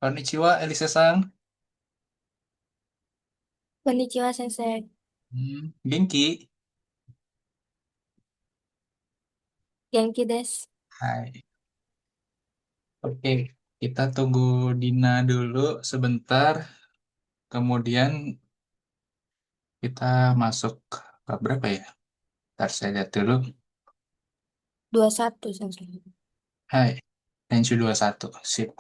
Konnichiwa, Elisa-san. Konnichiwa, Sensei. Genki. Genki des. Hai. Oke, kita tunggu Dina dulu sebentar. Kemudian kita masuk ke berapa ya? Ntar saya lihat dulu. 21, Sensei. Hai, Tensu 21. Sip.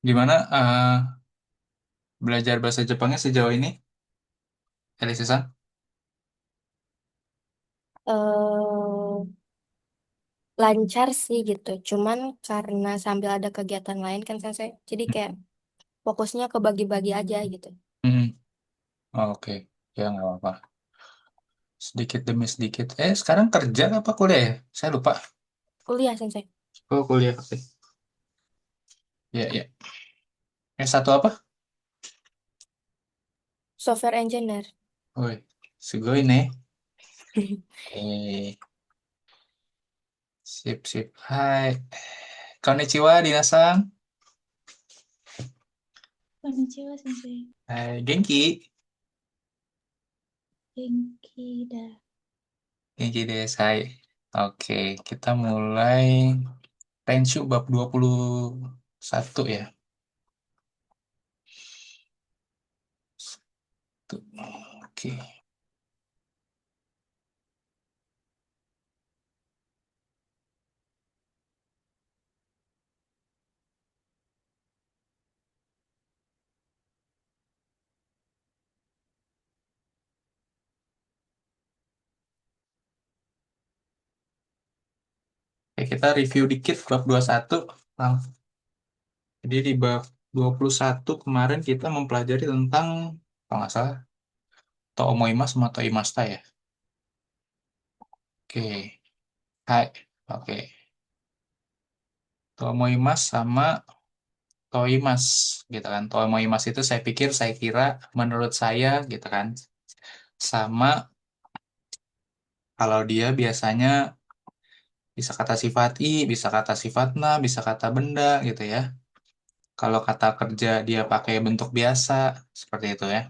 Gimana belajar bahasa Jepangnya sejauh ini, Elisa-san? eh Lancar sih gitu. Cuman karena sambil ada kegiatan lain kan, Sensei. Jadi kayak fokusnya ke bagi-bagi aja gitu. Hmm, oke. Ya, nggak apa-apa. Sedikit demi sedikit. Sekarang kerja apa kuliah ya? Saya lupa. Kuliah, Sensei. Oh, kuliah. Oke. Ya, ya. Satu apa? Software engineer. Woi, sugoi ne. Eh, Sip, sip. Hai. Konnichiwa, Dina-san. Konnichiwa, Sensei. Hai, Genki. Genki da. Genki des. Hai. Oke, kita mulai Tenshu bab 21 ya. Tuh. Oke. Oke, kita review dikit bab 21. Lang. Jadi di bab 21 kemarin kita mempelajari tentang, kalau nggak salah, Toomoimas sama Toimasta ya. Oke. Hai. Oke. Toomoimas sama Toimas gitu kan. Tomoimas itu saya kira menurut saya gitu kan sama kalau dia biasanya bisa kata sifat i, bisa kata sifat na, bisa kata benda gitu ya. Kalau kata kerja dia pakai bentuk biasa seperti itu ya.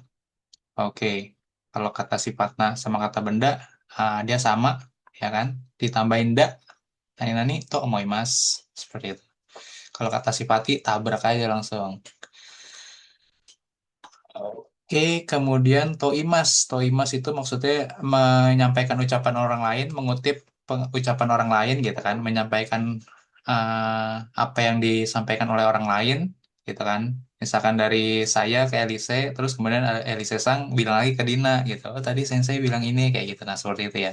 Oke. Kalau kata sifat na sama kata benda dia sama ya kan. Ditambahin da, nani nani tomoimas seperti itu. Kalau kata sifat i tabrak aja langsung. Oke, kemudian toimas. Toimas itu maksudnya menyampaikan ucapan orang lain, mengutip ucapan orang lain gitu kan, menyampaikan apa yang disampaikan oleh orang lain gitu kan. Misalkan dari saya ke Elise, terus kemudian Elise Sang bilang lagi ke Dina gitu. Oh, tadi Sensei bilang ini kayak gitu. Nah, seperti itu ya.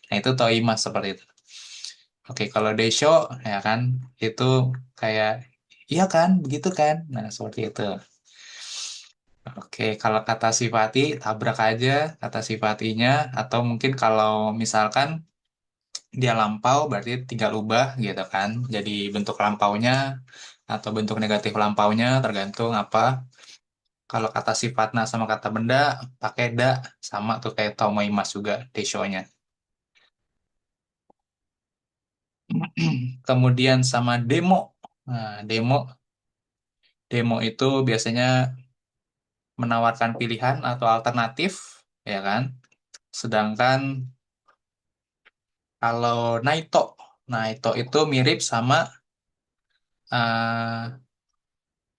Nah, itu toimas seperti itu. Oke, kalau Desho ya kan, itu kayak iya kan, begitu kan. Nah, seperti itu. Oke, kalau kata sifati tabrak aja kata sifatinya atau mungkin kalau misalkan dia lampau berarti tinggal ubah gitu kan. Jadi bentuk lampaunya atau bentuk negatif lampaunya tergantung apa. Kalau kata sifatna sama kata benda pakai da sama tuh kayak tomoimas juga desho-nya. Kemudian sama demo. Nah, demo itu biasanya menawarkan pilihan atau alternatif ya kan. Sedangkan kalau Naito, Naito itu mirip sama uh,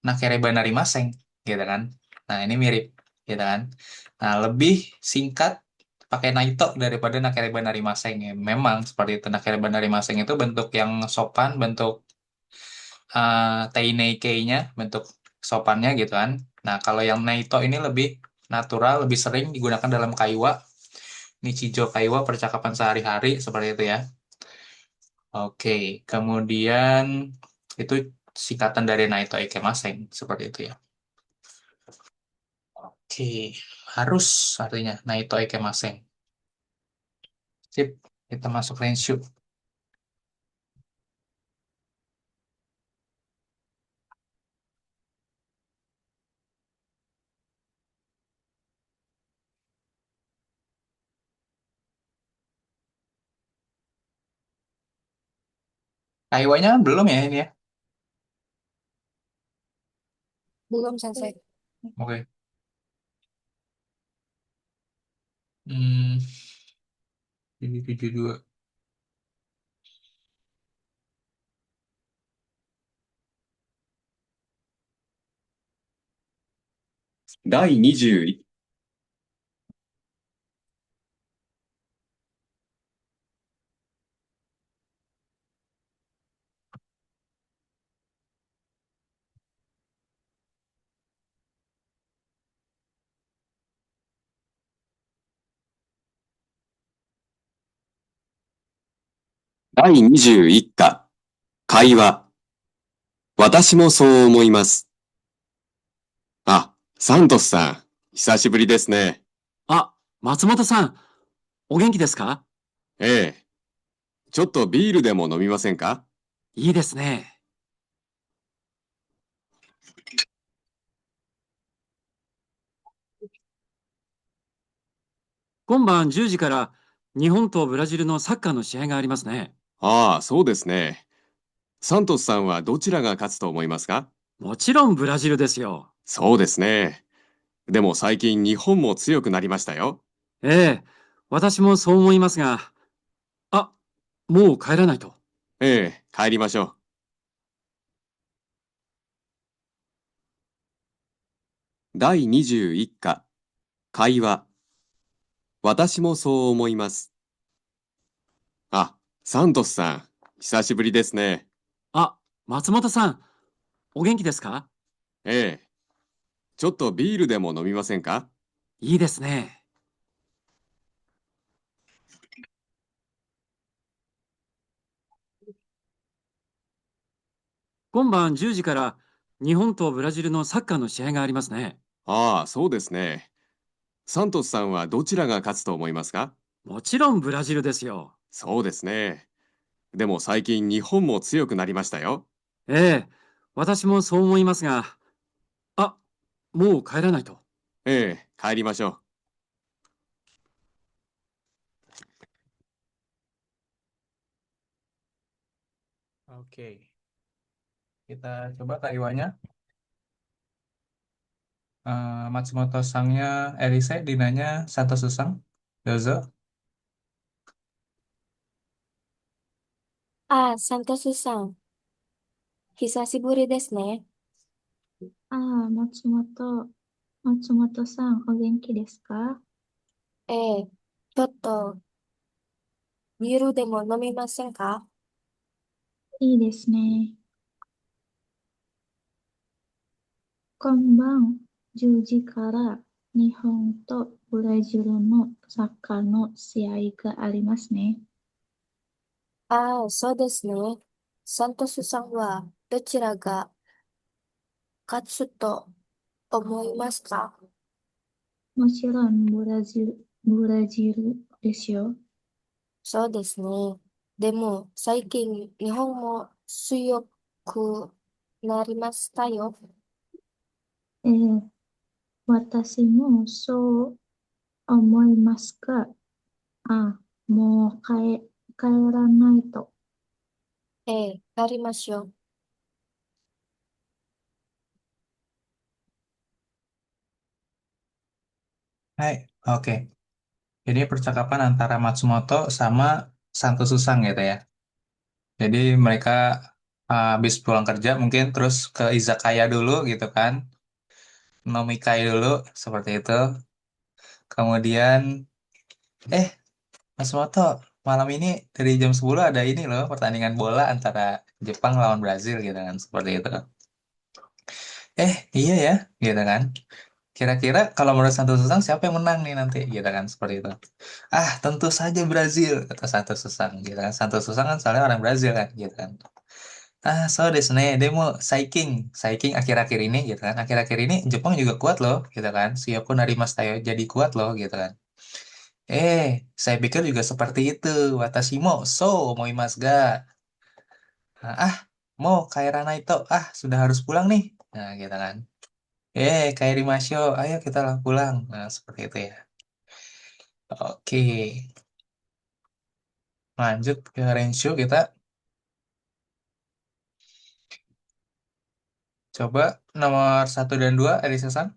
Nakereba Narimaseng, gitu kan? Nah, ini mirip, gitu kan? Nah, lebih singkat pakai Naito daripada Nakereba Narimaseng. Ya, memang seperti itu. Nakereba Narimaseng itu bentuk yang sopan, bentuk Teinekei-nya, bentuk sopannya gitu kan. Nah, kalau yang Naito ini lebih natural, lebih sering digunakan dalam kaiwa, Nichijo kaiwa, percakapan sehari-hari, seperti itu ya. Oke, kemudian itu singkatan dari Naito Ikemase seperti itu ya. Oke, harus artinya Naito Ikemase. Sip, kita masuk Renshu. Kaiwanya belum ya ini ya. Belum sensei. Oke. Hmm, ini 72. 第21、第21課、会話。私もそう思います。あ、サントスさん、久しぶりですね。あ、松本さん、お元気ですか？ええ、ちょっとビールでも飲みませんか？いいですね。今晩10時から日本とブラジルのサッカーの試合がありますね。ああ、そうですね。サントスさんはどちらが勝つと思いますか？もちろんブラジルですよ。そうですね。でも最近日本も強くなりましたよ。ええ、私もそう思いますが、あ、もう帰らないと。ええ、帰りましょう。第21課、会話。私もそう思います。あ、サントスさん、久しぶりですね。あ、松本さん、お元気ですか？ええ、ちょっとビールでも飲みませんか？いいですね。今晩10時から日本とブラジルのサッカーの試合がありますね。ああ、そうですね。サントスさんはどちらが勝つと思いますか？もちろんブラジルですよ。そうですね。でも最近日本も強くなりましたよ。ええ、私もそう思いますが、あ、もう帰らないと。ええ、帰りましょう。Oke, kita coba Kaiwanya. Matsumoto Sangnya Elise, Dinanya Santo Susang. Dozo. あ、サントスさん、久しぶりですね。ああ、松本さん、お元気ですか？ええ、ちょっとビールでも飲みませんか？いいですね。今晩10時から日本とブラジルのサッカーの試合がありますね。ああ、そうですね。サントスさんはどちらが勝つと思いますか？もちろんブラジルですよ。そうですね。でも、最近、日本も強くなりましたよ。えー私もそう思いますが、あ、もう帰らないと。ええ、やりましょう。Hai, oke. Ini percakapan antara Matsumoto sama Santo Susang gitu ya. Jadi mereka habis pulang kerja mungkin terus ke izakaya dulu gitu kan. Nomikai dulu seperti itu. Kemudian, eh Matsumoto, malam ini dari jam 10 ada ini loh pertandingan bola antara Jepang lawan Brazil gitu kan. Seperti itu. Iya ya, gitu kan. Kira-kira kalau menurut Santo Susang siapa yang menang nih nanti gitu kan seperti itu. Ah, tentu saja Brazil kata Santo Susang gitu kan. Santo Susang kan soalnya orang Brazil kan gitu kan. Ah, so desu ne, demo Saiking, Saiking akhir-akhir ini gitu kan. Akhir-akhir ini Jepang juga kuat loh gitu kan. Siapun narimas tayo jadi kuat loh gitu kan. Saya pikir juga seperti itu. Watashi mo so omoimasu ga. Mau Kairana itu, sudah harus pulang nih. Nah, gitu kan. Kairi Masyo, ayo kita lah pulang. Nah, seperti itu ya. Oke, lanjut ke Renshu kita. Coba nomor 1 dan 2, Elisa-san.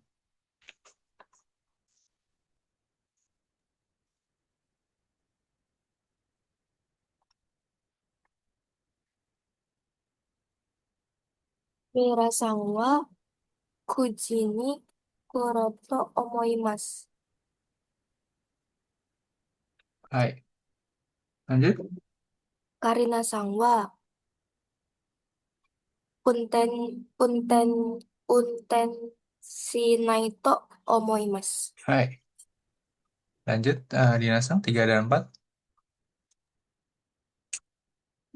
Mira-san wa kuji ni kuro to omoimasu. Hai. Lanjut. Karina-san wa unten unten unten shinai to omoimasu. Hai. Lanjut. Dina-san, 3 dan 4.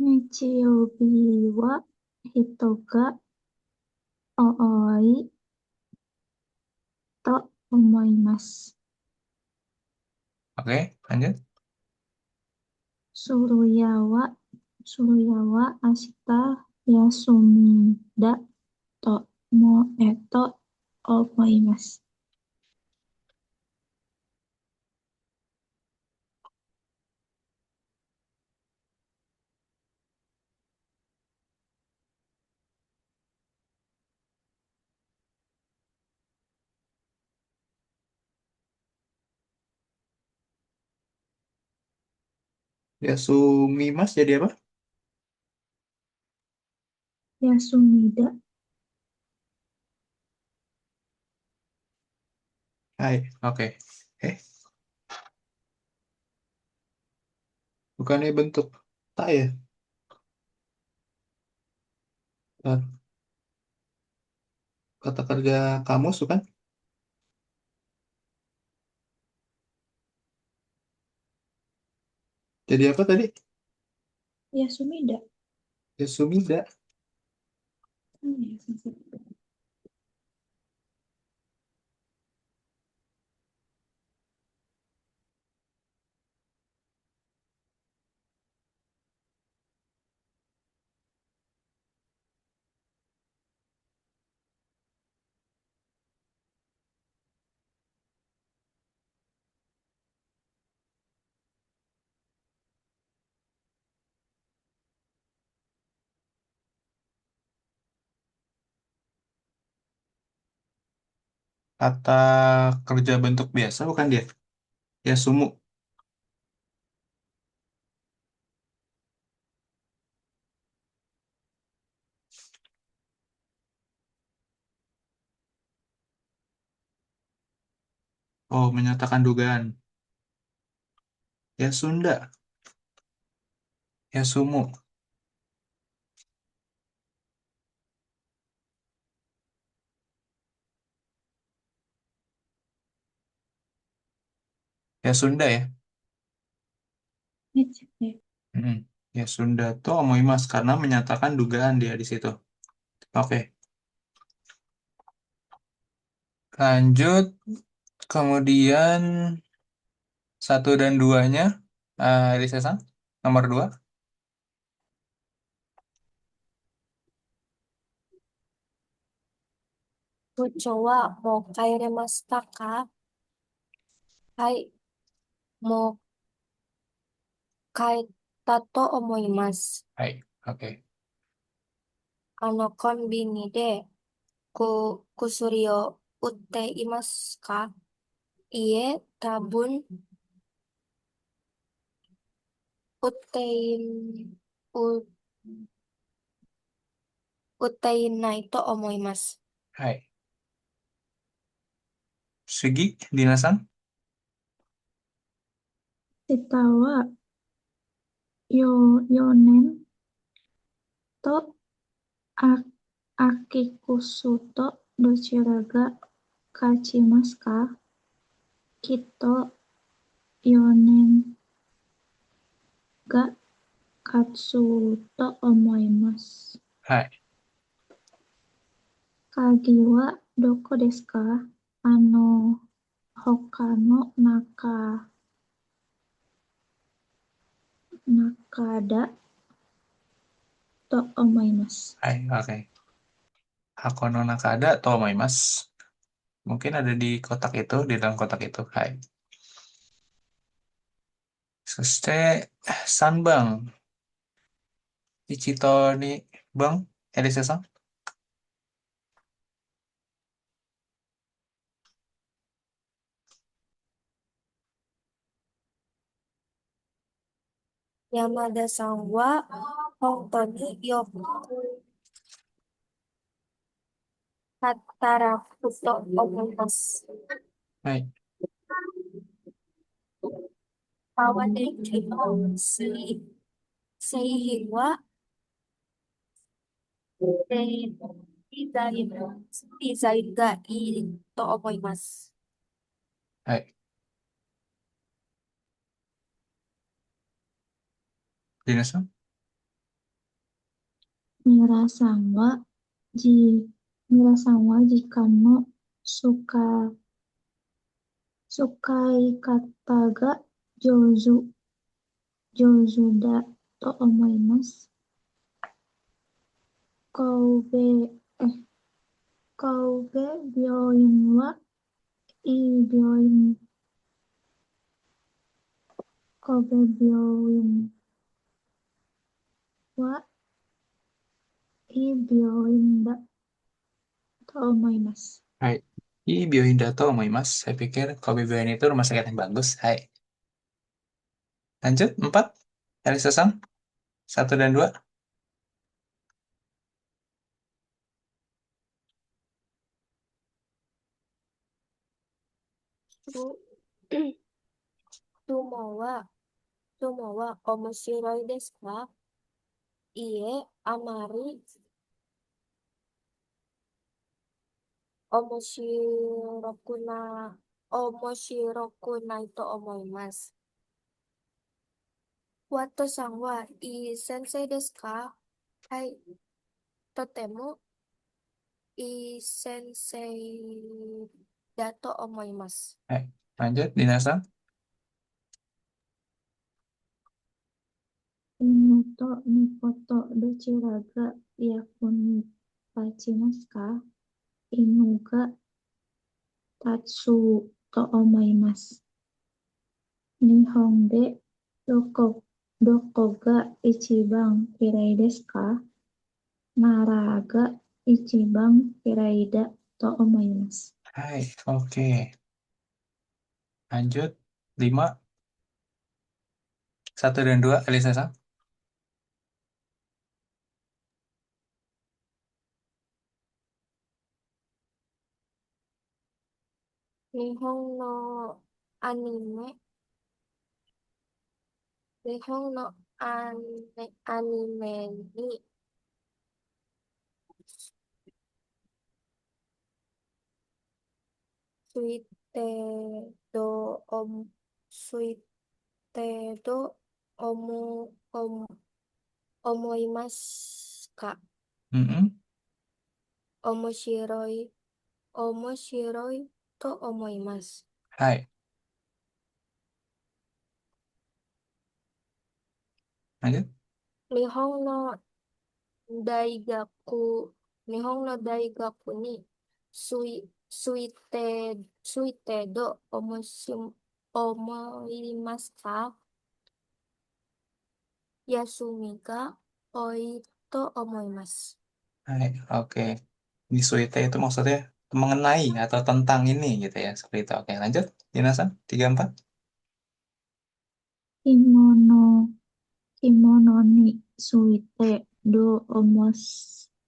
日曜日は人が多いと思います。Oke, lanjut. それは明日休みだと思います。Yasumimas jadi apa? 休みだ。Hai, oke. Bukannya bentuk tak ya? Bentar. Kata kerja kamus bukan? Jadi apa tadi? 休みだ。Yasumida. 何先生。Kata kerja bentuk biasa bukan dia? Yasumu. Oh, menyatakan dugaan. Yasunda. Yasumu. Yasunda ya? ね。 Mm-mm. Yasunda tuh omoimas karena menyatakan dugaan dia di situ. Oke, lanjut. Kemudian 1 dan 2-nya, Elisa-san, nomor 2. 部長はもう帰れましたか？はい、もう帰ったと思います。Hai, oke. コンビニで薬を売っていますか？いえ、多分売ってい、う売っていないと思います。Hai. Sugi, Dina-san. 明日は4年とあ秋こそとどちらが勝ちますか？きっと4年が勝つと思います。Hai. 鍵はどこですか？他の中だと思います。Hai, oke. Hakono Nakada atau omoimas. Mungkin ada di kotak itu, di dalam kotak itu. Hai. そして、3番。Ichito ni Bang, Elisa-san. Yamada-san wa honto ni yoku hataraku to omoimasu. はい。Kawaneki no seihin wa dizai ga ii to omoimasu. はい。リナさん Mira-san wa jika no sukai kata ga jouzu da to omoimasu. Koube, Koube Byoin wa ii byoin Kobe Byoin wa ii byoin da to omoimasu. はい。いい病院だと思います。Saya pikir Kobe Byoin itu rumah sakit yang bagus. Hai. Lanjut, 4. Elisa-san, 1 dan 2. Tu- Sumo wa omoshiroi desu ka? Ie, amari omoshiroku na omoshiroku nai to omoimasu. Wato-san wa ii sensei desu ka? Hai, totemo ii sensei da to omoimasu. Hai. Lanjut, Dina-san. Inu to Mikoto dochira ga yaku ni kachimasu ka? Inu ga tatsu to omoimasu. Nihon de doko ga ichiban kirai desu ka? Nara ga ichiban kirai da to omoimasu. Hai. Oke. Lanjut, 5. 1 dan 2, Elisa-san. Nihon no anime, Nihon no anime ni suite do om suite do omu om omoimasu ka? Mm-mm. Omoshiroi to omoimasu. Hai. Lanjut. Nihon no daigaku Nihon no daigaku ni suite do omoimasu ka? Yasumi ga oi to omoimasu. Hai. Oke. Di suite itu maksudnya mengenai atau tentang ini gitu ya. Seperti itu. Oke, lanjut. Dina-san, 3, 4. Kimono ni suite do omoimasu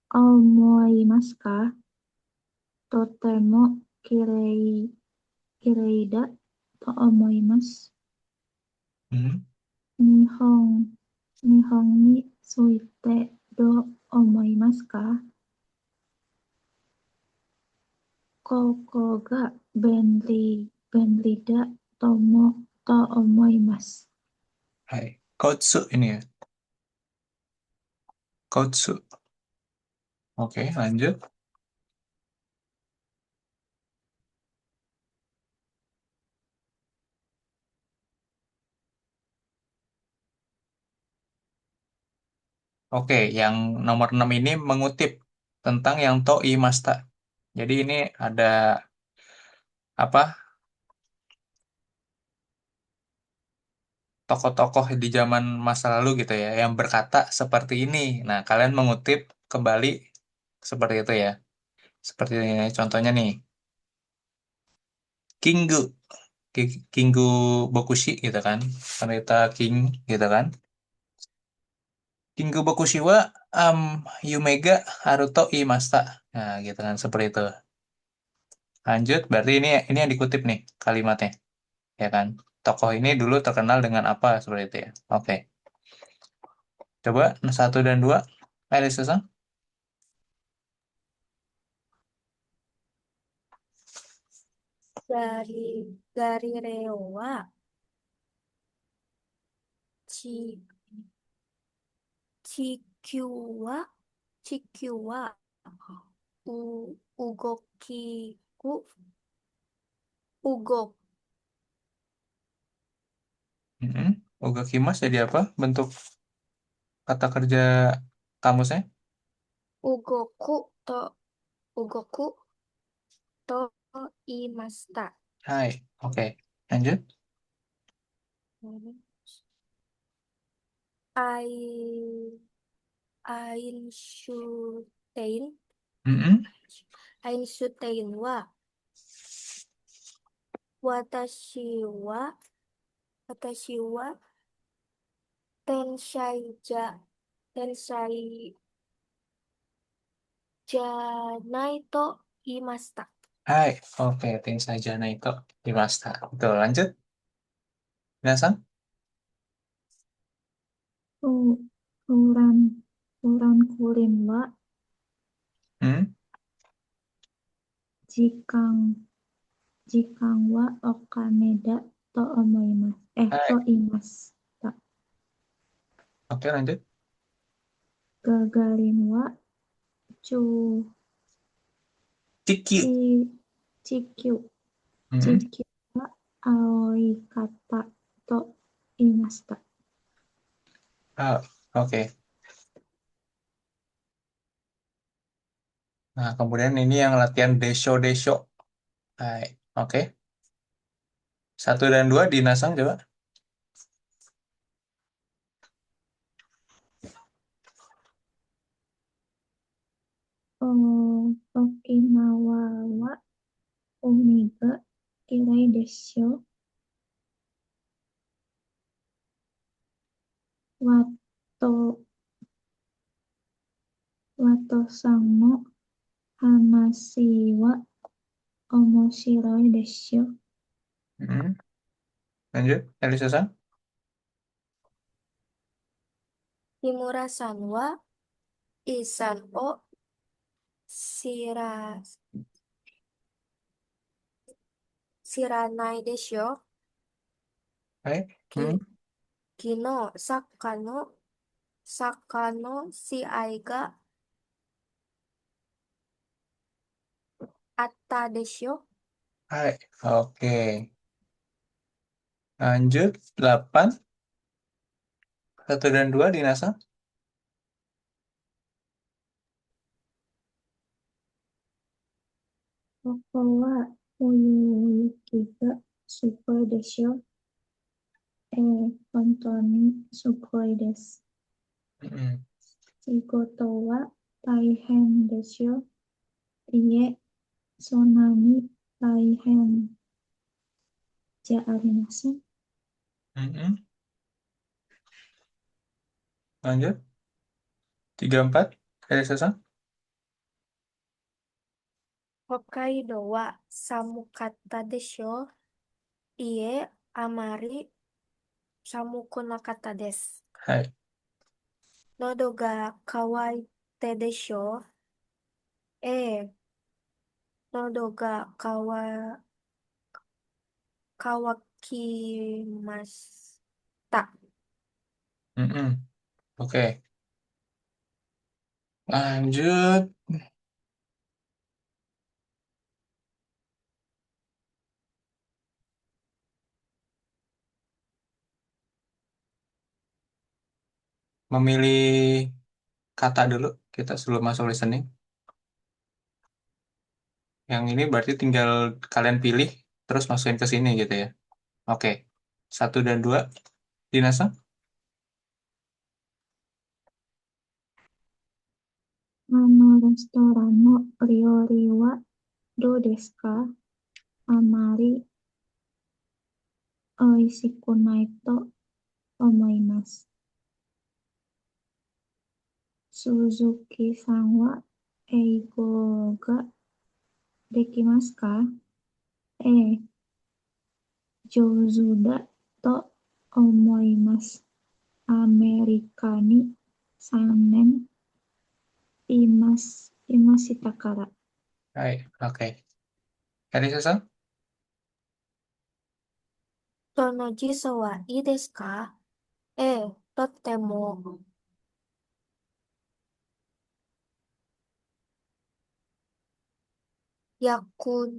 ka? Totemo kirei da to omoimasu. Hmm. Nihon ni suite do omoimasu ka? Koko ga benri da to omoimasu. Hai. Kotsu ini ya. Kotsu. Oke, lanjut. Oke, yang nomor 6 ini mengutip tentang yang Toi Masta. Jadi ini ada apa? Tokoh-tokoh di zaman masa lalu gitu ya yang berkata seperti ini. Nah, kalian mengutip kembali seperti itu ya. Seperti ini contohnya nih. Kinggu Bokushi gitu kan. Pendeta King gitu kan. Kinggu Bokushiwa Yumega Haruto Imasta. Nah, gitu kan seperti itu. Lanjut, berarti ini yang dikutip nih kalimatnya, ya kan? Tokoh ini dulu terkenal dengan apa seperti itu ya. Oke. Coba satu dan dua, Elisa-san. Galileo wa chi 地球は動きく動 Ugakimas jadi apa? Bentuk kata kerja kamusnya? 動く動くと言いました。Hai. Oke. Lanjut.アイアインシュテイン Mm-mm. アインシュテインは私は天才じゃないと言いました。Hai. Oke. Tensai Jana itu Himasta. Betul. Lanjut. Minasan. フフラン、フランクリンは Hmm? 時間、時間はお金だと思います。と Hai. 言いました。Oke. Lanjut. ガガリンはち、Ciki. 地球、Mm-mm. 地球は青い方と言いました。Ah, oke. Nah, kemudian ini yang latihan desho-desho. Hai. Oke. Satu dan dua dinasang coba. 沖縄は海がきれいでしょう。と、ワトさんの話は面白いでしょう。Mm-mm. Lanjut. Elisa-san. 日村さんはイさんを知ら、知らないでしょ Hai. き、Hmm. 昨日、サッカーの試合があったでしょ Hai. Oke. Lanjut. 8. Satu dan dua dinasang. ここは冬雪がすごいでしょ本当にすごいです。Mm-mm. 仕事は大変でしょいえ、そんなに大変じゃありません。Mm-mm. Lanjut. 34. Elisa-san. 北海道は寒かったでしょいえ、あまり寒くなかったです。Hai. 喉が渇いてでしょええ、喉が乾きました。Mm-mm. Oke. Lanjut. Memilih kata dulu kita sebelum masuk listening. Yang ini berarti tinggal kalian pilih terus masukin ke sini gitu ya. Oke. Satu dan dua. Dinasa. レストランの料理はどうですかあまり美味しくないと思います。Suzuki-san wa eigo ga dekimasu ka? Jouzu da to omoimasu. Amerika ni 3年 imashita kara. Hai, oke. Elisa-san? その辞書はいいですか？とっても役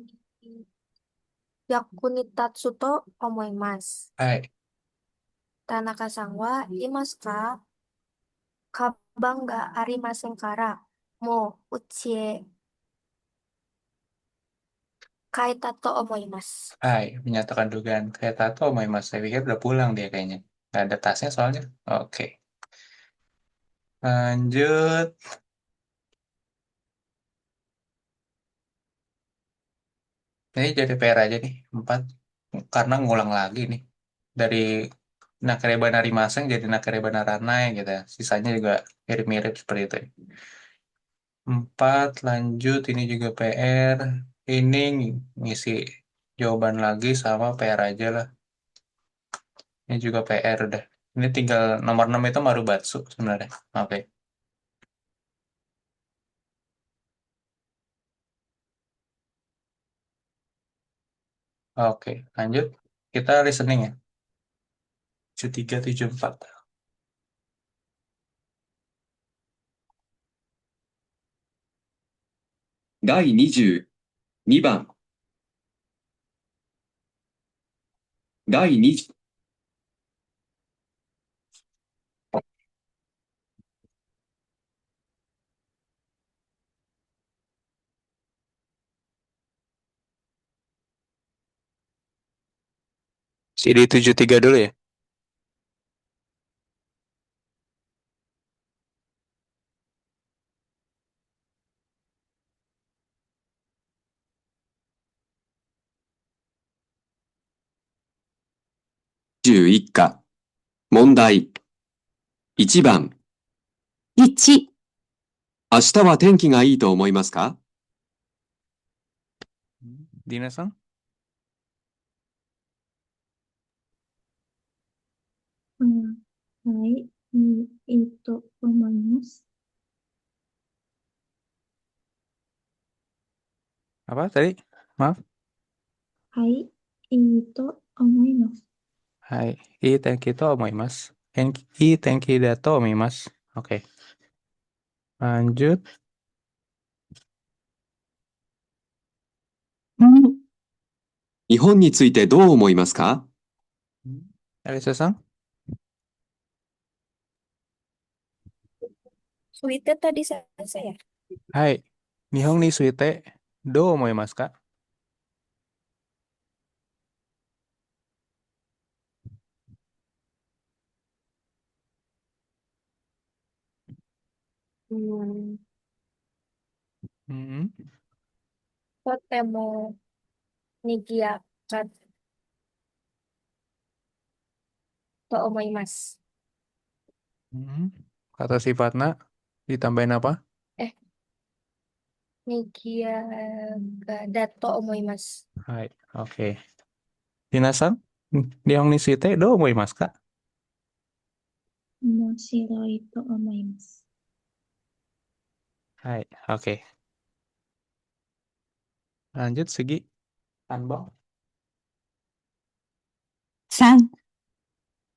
役に立つと思います。Hai, 田中さんはいますか？カバンがありませんから、もう家へ帰ったと思います。hai, menyatakan dugaan kayak tato mau mas. Saya pikir udah pulang dia kayaknya. Nggak ada tasnya soalnya. Oke, lanjut. Ini jadi PR aja nih, 4. Karena ngulang lagi nih. Dari Nakarebana Rimaseng jadi Nakarebana Ranai gitu ya. Sisanya juga mirip-mirip seperti itu. 4, lanjut. Ini juga PR. Ini ngisi jawaban lagi sama PR aja lah. Ini juga PR udah. Ini tinggal nomor 6 itu Marubatsu sebenarnya. Oke. Oke, lanjut. Kita listening ya. 7374. 第22番。第20、CD 73 dulu ya. 11課。問題。1番。1、明日は天気がいいと思いますか？ Dina-san? はい、いいと思います。 Apa tadi? Maaf. はい、いいと思います。 Hai, ii tenki to omoimasu. Ii tenki da to omoimasu. Oke. Lanjut. 2、日本についてどう思いますか？ Elisa-san? Suite tadi saya. Hai. Nihon ni suite do omoimasu ka? Hmm, Hmm. とても賑やかと思います。 Hmm. Kata sifatna ditambahin apa? 賑やかだと思います。 Hai. Oke. Dina-san? Nihon ni suite do omoimasu ka? 面白いと思います。 Hai. Oke. Lanjut segi. Anbang. 3、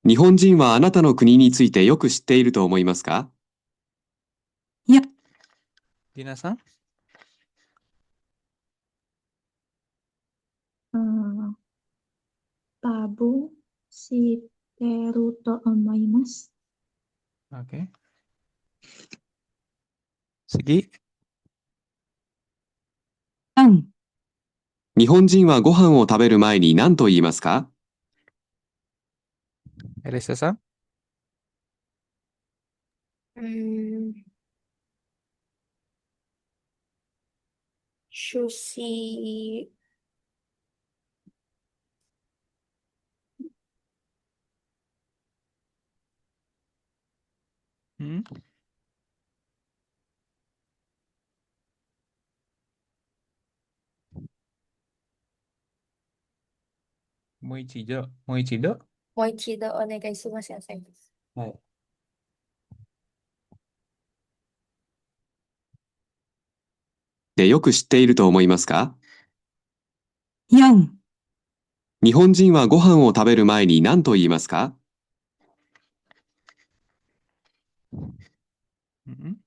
日本人はあなたの国についてよく知っていると思いますか？いや、Dina-san? 多分知ってると思います。 Oke. Segi. 3、日本人はご飯を食べる前に何と言いますか？ Elisa-san? Hmm, sushi Hmm. Moichido. Moichido? Moichido onegai shimasu ya, sensei. はい。でよく知っていると思いますか？4、日本人はご飯を食べる前に何と言いますか？うん。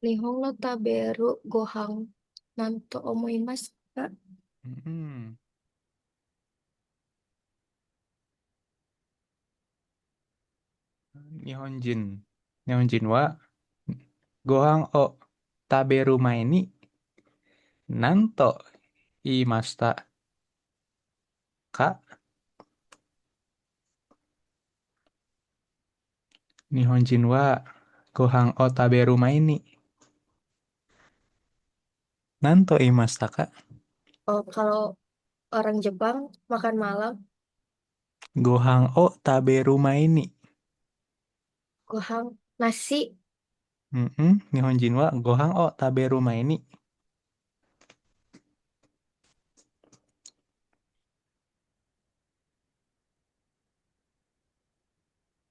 Nihon no taberu gohan nanto omoimasu ka? うん。日本人。日本人は、ご飯を食べる前に何と言いましたか？日本人はご飯を食べる前に何と言いましたか？ Oh, kalau orang Jepang makan malam, ご飯を食べる前に。gohan nasi. 日本人はご飯を食べる前に。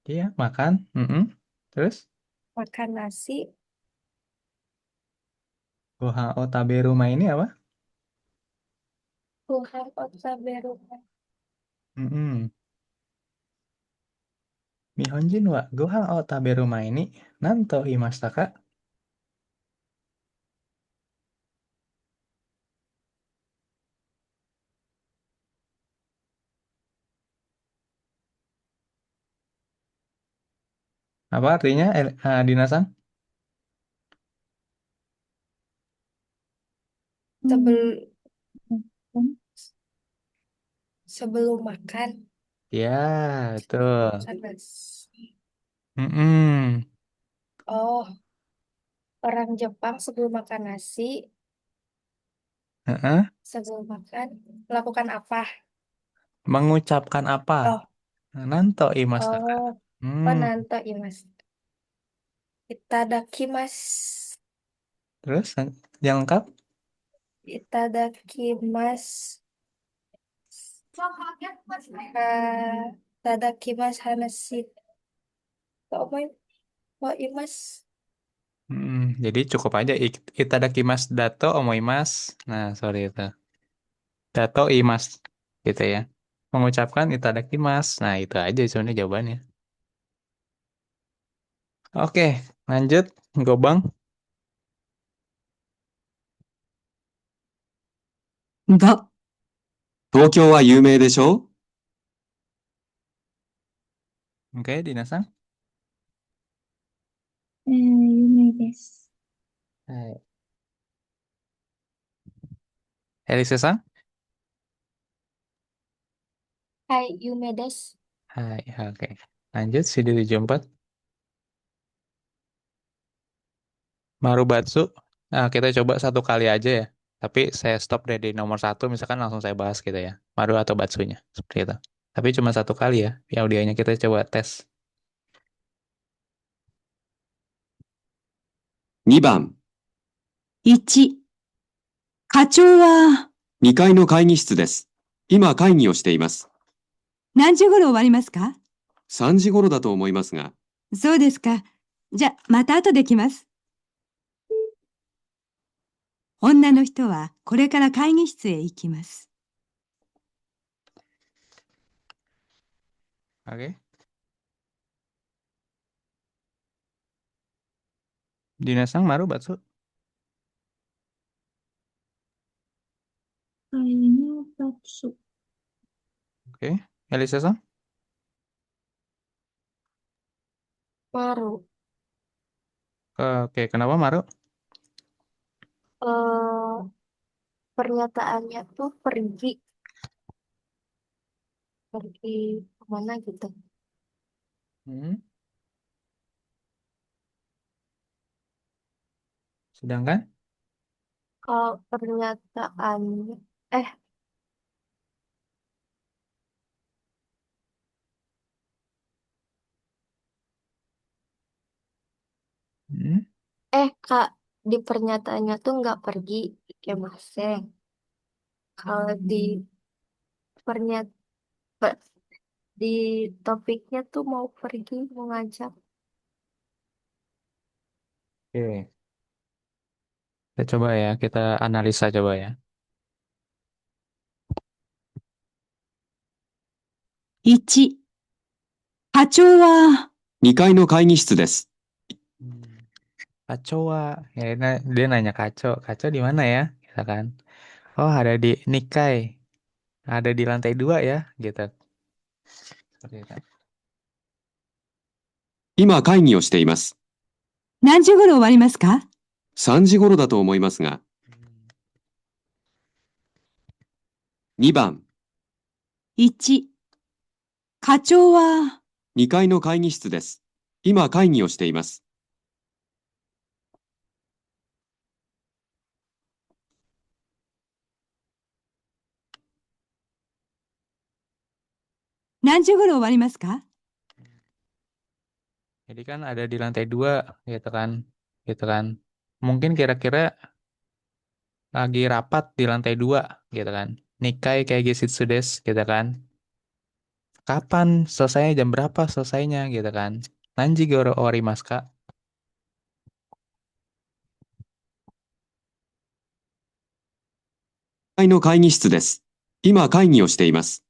Iya, makan. Terus, Makan nasi, ご飯を食べる前にapa? gohan otaberu. 日本人はご飯を食べる前に何と言いましたか？ Apa artinya, Dina-san? Sebel- Hmm. Sebelum makan, Ya, betul. makan nasi. Mm-mm. Oh, orang Jepang sebelum makan nasi, Heeh. sebelum makan, melakukan apa? Mengucapkan apa? Oh, Nanto imastaka. oh, oh, Hmm. nanto imas. Itadakimasu. Terus yang lengkap? Itadakimasu. Itadakimasu hanasi. Oh, oh, imas. Jadi cukup aja itadakimasu dato omoimasu. Nah, sorry itu. Dato imas gitu ya. Mengucapkan itadakimasu. Nah, itu aja sebenarnya jawabannya. Oke, lanjut. Gobang. 5、東京は有名でしょ？ Oke, Dina-san. 有名です。はい。Elisa-san. Hai, yume desu. Hai, oke. Lanjut, CD74. Marubatsu. Nah, kita coba satu kali aja ya. Tapi saya stop deh di nomor satu, misalkan langsung saya bahas gitu ya. Maru atau Batsunya, seperti itu. Tapi cuma satu kali ya, di audionya kita coba tes. 2番、1、課長は2階の会議室です。今会議をしています。何時頃終わりますか？3時頃だと思いますが、そうですか。じゃ、また後で来ます。女の人はこれから会議室へ行きます。Oke. Dinasang Maru Batsu. Kayaknya bakso. Oke. Elisa-san. Maru. Oke, kenapa Maru? Eh, pernyataannya tuh pergi kemana gitu. Hmm. Sedangkan? Kalau pernyataannya, eh, Kak, di pernyataannya tuh nggak pergi ke Maseng. Kalau pernyat pe- di topiknya tuh mau pergi, mau ngajak. Oke. Kita coba ya, kita analisa coba ya. 1、課長は、2階の会議室です。 Hmm. Kacoa, ya dia nanya kaco di mana ya, gitu kan? Oh ada di Nikkei, ada di lantai 2 ya, gitu. Seperti itu. 今会議をしています。何時頃終わりますか？ 3時頃だと思いますが。2番、 1、課長は、 2階の会議室です。今会議をしています。何時頃終わりますか？ Jadi kan ada di lantai 2, gitu kan, gitu kan. Mungkin kira-kira lagi rapat di lantai 2, gitu kan. Nikkei kayak gitu des, gitu kan. Kapan selesainya, jam berapa selesainya, gitu kan. Nanji goro orimasu ka? 2階の会議室です。今会議をしています。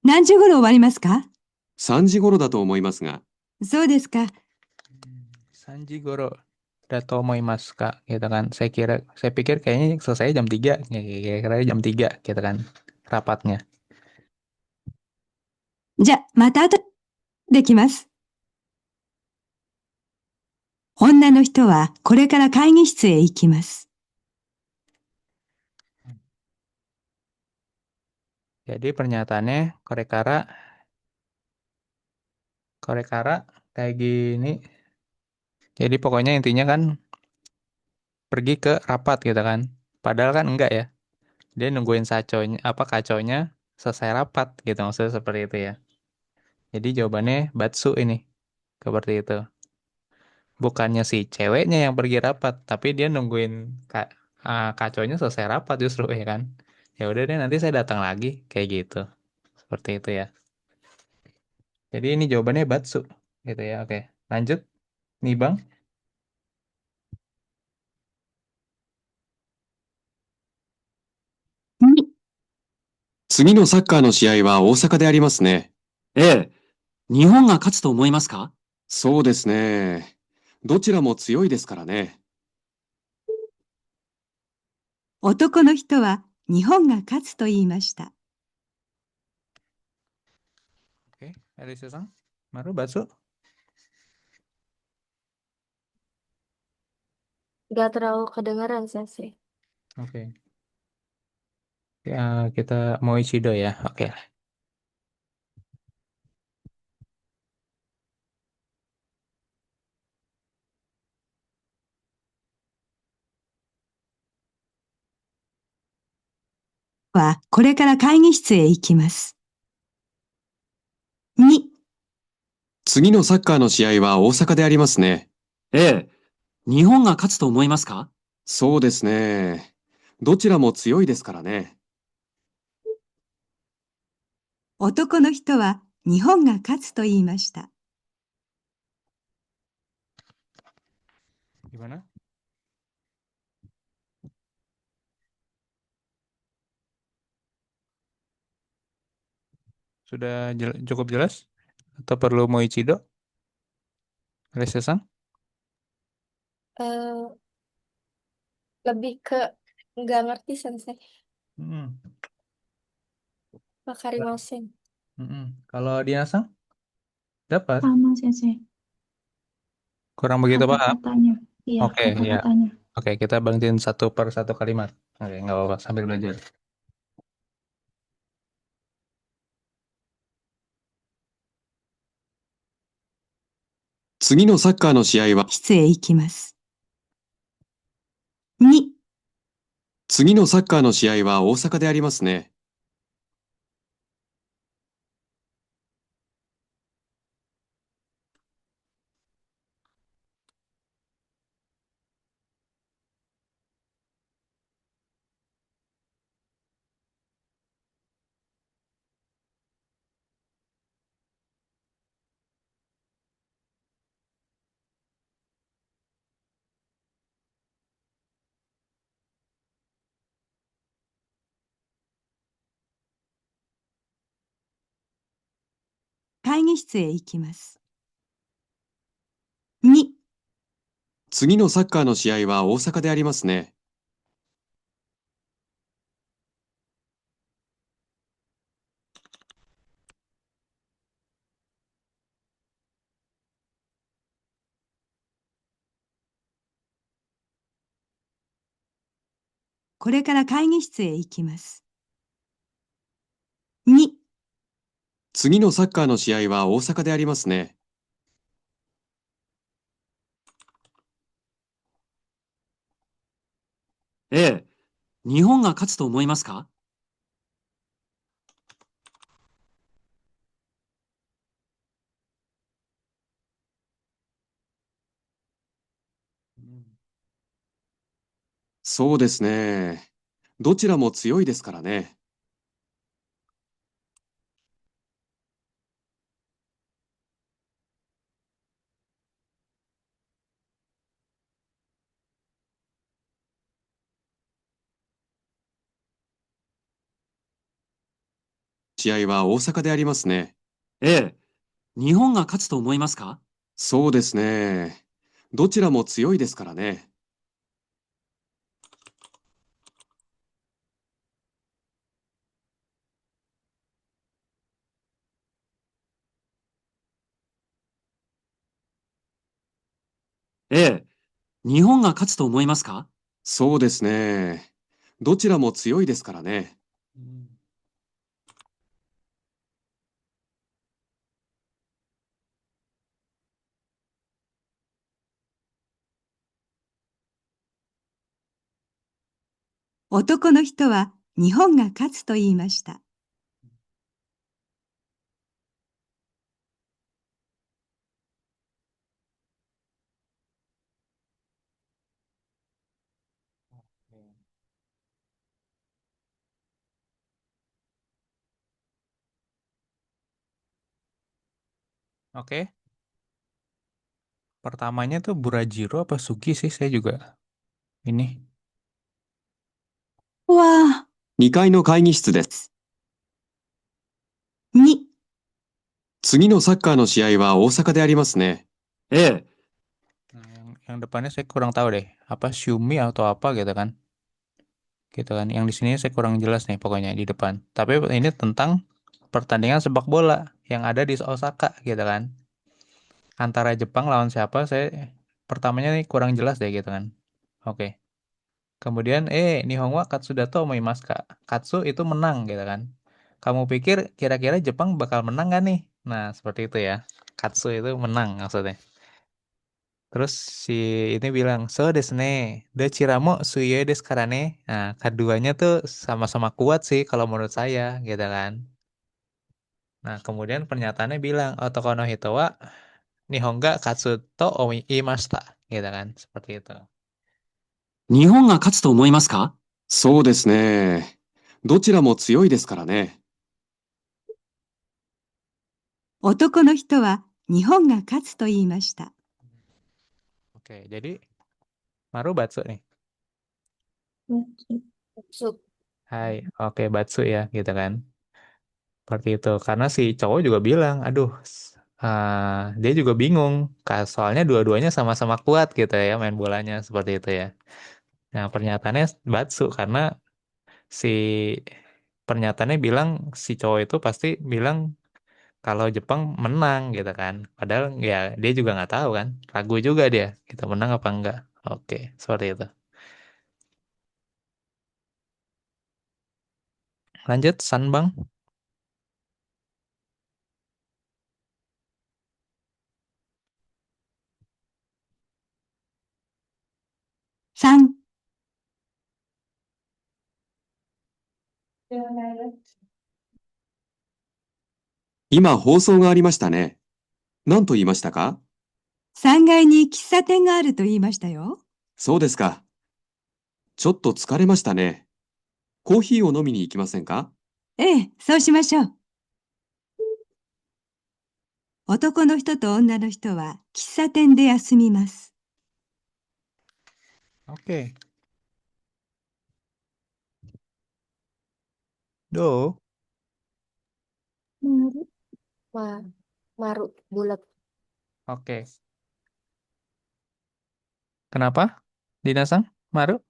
何時頃終わりますか？ 3時頃だと思いますが。そうですか。 Sanji goro datomoimasu ka, gitu kan. Saya pikir kayaknya selesai jam 3, kira-kira jam 3, gitu kan, rapatnya. じゃ、また後できます。女の人はこれから会議室へ行きます。 Jadi pernyataannya korekara kayak gini. Jadi pokoknya intinya kan pergi ke rapat gitu kan. Padahal kan enggak ya. Dia nungguin kaconya selesai rapat gitu, maksudnya seperti itu ya. Jadi jawabannya Batsu ini. Seperti itu. Bukannya si ceweknya yang pergi rapat, tapi dia nungguin kaconya selesai rapat justru ya kan. Ya udah deh, nanti saya datang lagi kayak gitu. Seperti itu ya. Jadi ini jawabannya Batsu gitu ya. Oke, lanjut nih Bang. 2、次のサッカーの試合は大阪でありますね。ええ。日本が勝つと思いますか？そうですね。どちらも強いですからね。男の人は日本が勝つと言いました。 Oke, Elisa-san. Maru Batsu. Nggak terlalu kedengeran sih. Oke. Ya, kita mau Ichido ya. Oke.はこれから会議室へ行きます。2、次のサッカーの試合は大阪でありますね。ええ。日本が勝つと思いますか？そうですね。どちらも強いですからね。男の人は日本が勝つと言いました。 Gimana? Sudah cukup jelas? Atau perlu mau Ichido? Elisa-san? Eh, Lebih ke nggak ngerti sensei. Mm-mm. Wakarimasen. Mm-mm. Kalau Dina-san? Dapat? Sama, Sensei. Kurang begitu paham? Kata-katanya. Iya, Oke, ya. kata-katanya. Oke, kita bantuin satu per satu kalimat. Oke, nggak apa-apa. Sambil belajar. 次のサッカーの試合は、室へ行きます。2、次のサッカーの試合は大阪でありますね。会議室へ行きます。2、次のサッカーの試合は大阪でありますね。これから会議室へ行きます。2、次のサッカーの試合は大阪でありますね。ええ、日本が勝つと思いますか？そうですね。どちらも強いですからね。試合は大阪でありますね。ええ、日本が勝つと思いますか？そうですね。どちらも強いですからね。ええ、日本が勝つと思いますか？そうですね。どちらも強いですからね。男の人は日本が勝つと言いました。Oke. Pertamanya tuh Burajiro apa Sugi sih? Saya juga ini. わあ、2階の会議室です。2、次のサッカーの試合は大阪でありますね。ええ、Nah, yang depannya saya kurang tahu deh. Apa Shumi atau apa gitu kan? Gitu kan. Yang di sini saya kurang jelas nih pokoknya di depan. Tapi ini tentang pertandingan sepak bola yang ada di Osaka gitu kan. Antara Jepang lawan siapa? Saya pertamanya nih kurang jelas deh gitu kan. Oke. Kemudian Nihonwa Katsudato omoimasu ka. Katsu itu menang gitu kan. Kamu pikir kira-kira Jepang bakal menang gak nih? Nah, seperti itu ya. Katsu itu menang maksudnya. Terus si ini bilang, so desu ne, dochiramo suiyo desu kara ne. Nah, keduanya tuh sama-sama kuat sih kalau menurut saya, gitu kan. Nah, kemudian pernyataannya bilang, otoko no hito wa nihon ga katsu to oimashita, gitu kan. Seperti itu. 日本が勝つと思いますか？そうですね。どちらも強いですからね。男の人は日本が勝つと言いました。Oke, jadi Maru Batsu nih. Masuk. Hai, oke Batsu ya, gitu kan. Seperti itu. Karena si cowok juga bilang, aduh, dia juga bingung. Soalnya dua-duanya sama-sama kuat gitu ya main bolanya seperti itu ya. Nah, pernyataannya Batsu karena si pernyataannya bilang si cowok itu pasti bilang kalau Jepang menang gitu kan. Padahal ya dia juga nggak tahu kan. Ragu juga dia kita menang apa enggak. Oke, seperti itu. Lanjut, San Bang. 3、今放送がありましたね。何と言いましたか？3階に喫茶店があると言いましたよ。そうですか。ちょっと疲れましたね。コーヒーを飲みに行きませんか？ええ、そうしましょう。男の人と女の人は喫茶店で休みます。Oke. Do. Menarik. Wah, Maru, bulat. Oke. Kenapa? Dinasang? Maru?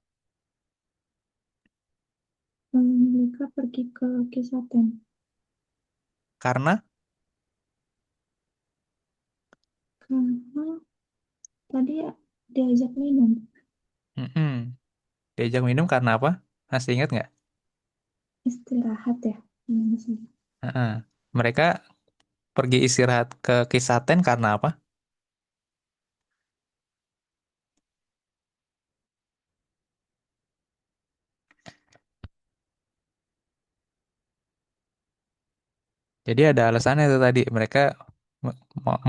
Mereka pergi ke Kisaten Karena? karena tadi diajak minum Mm-mm. Diajak minum karena apa? Masih ingat nggak? istirahat ya. Hmm, Heeh. Mereka pergi istirahat ke Kisaten karena apa? Jadi ada alasannya itu tadi. Mereka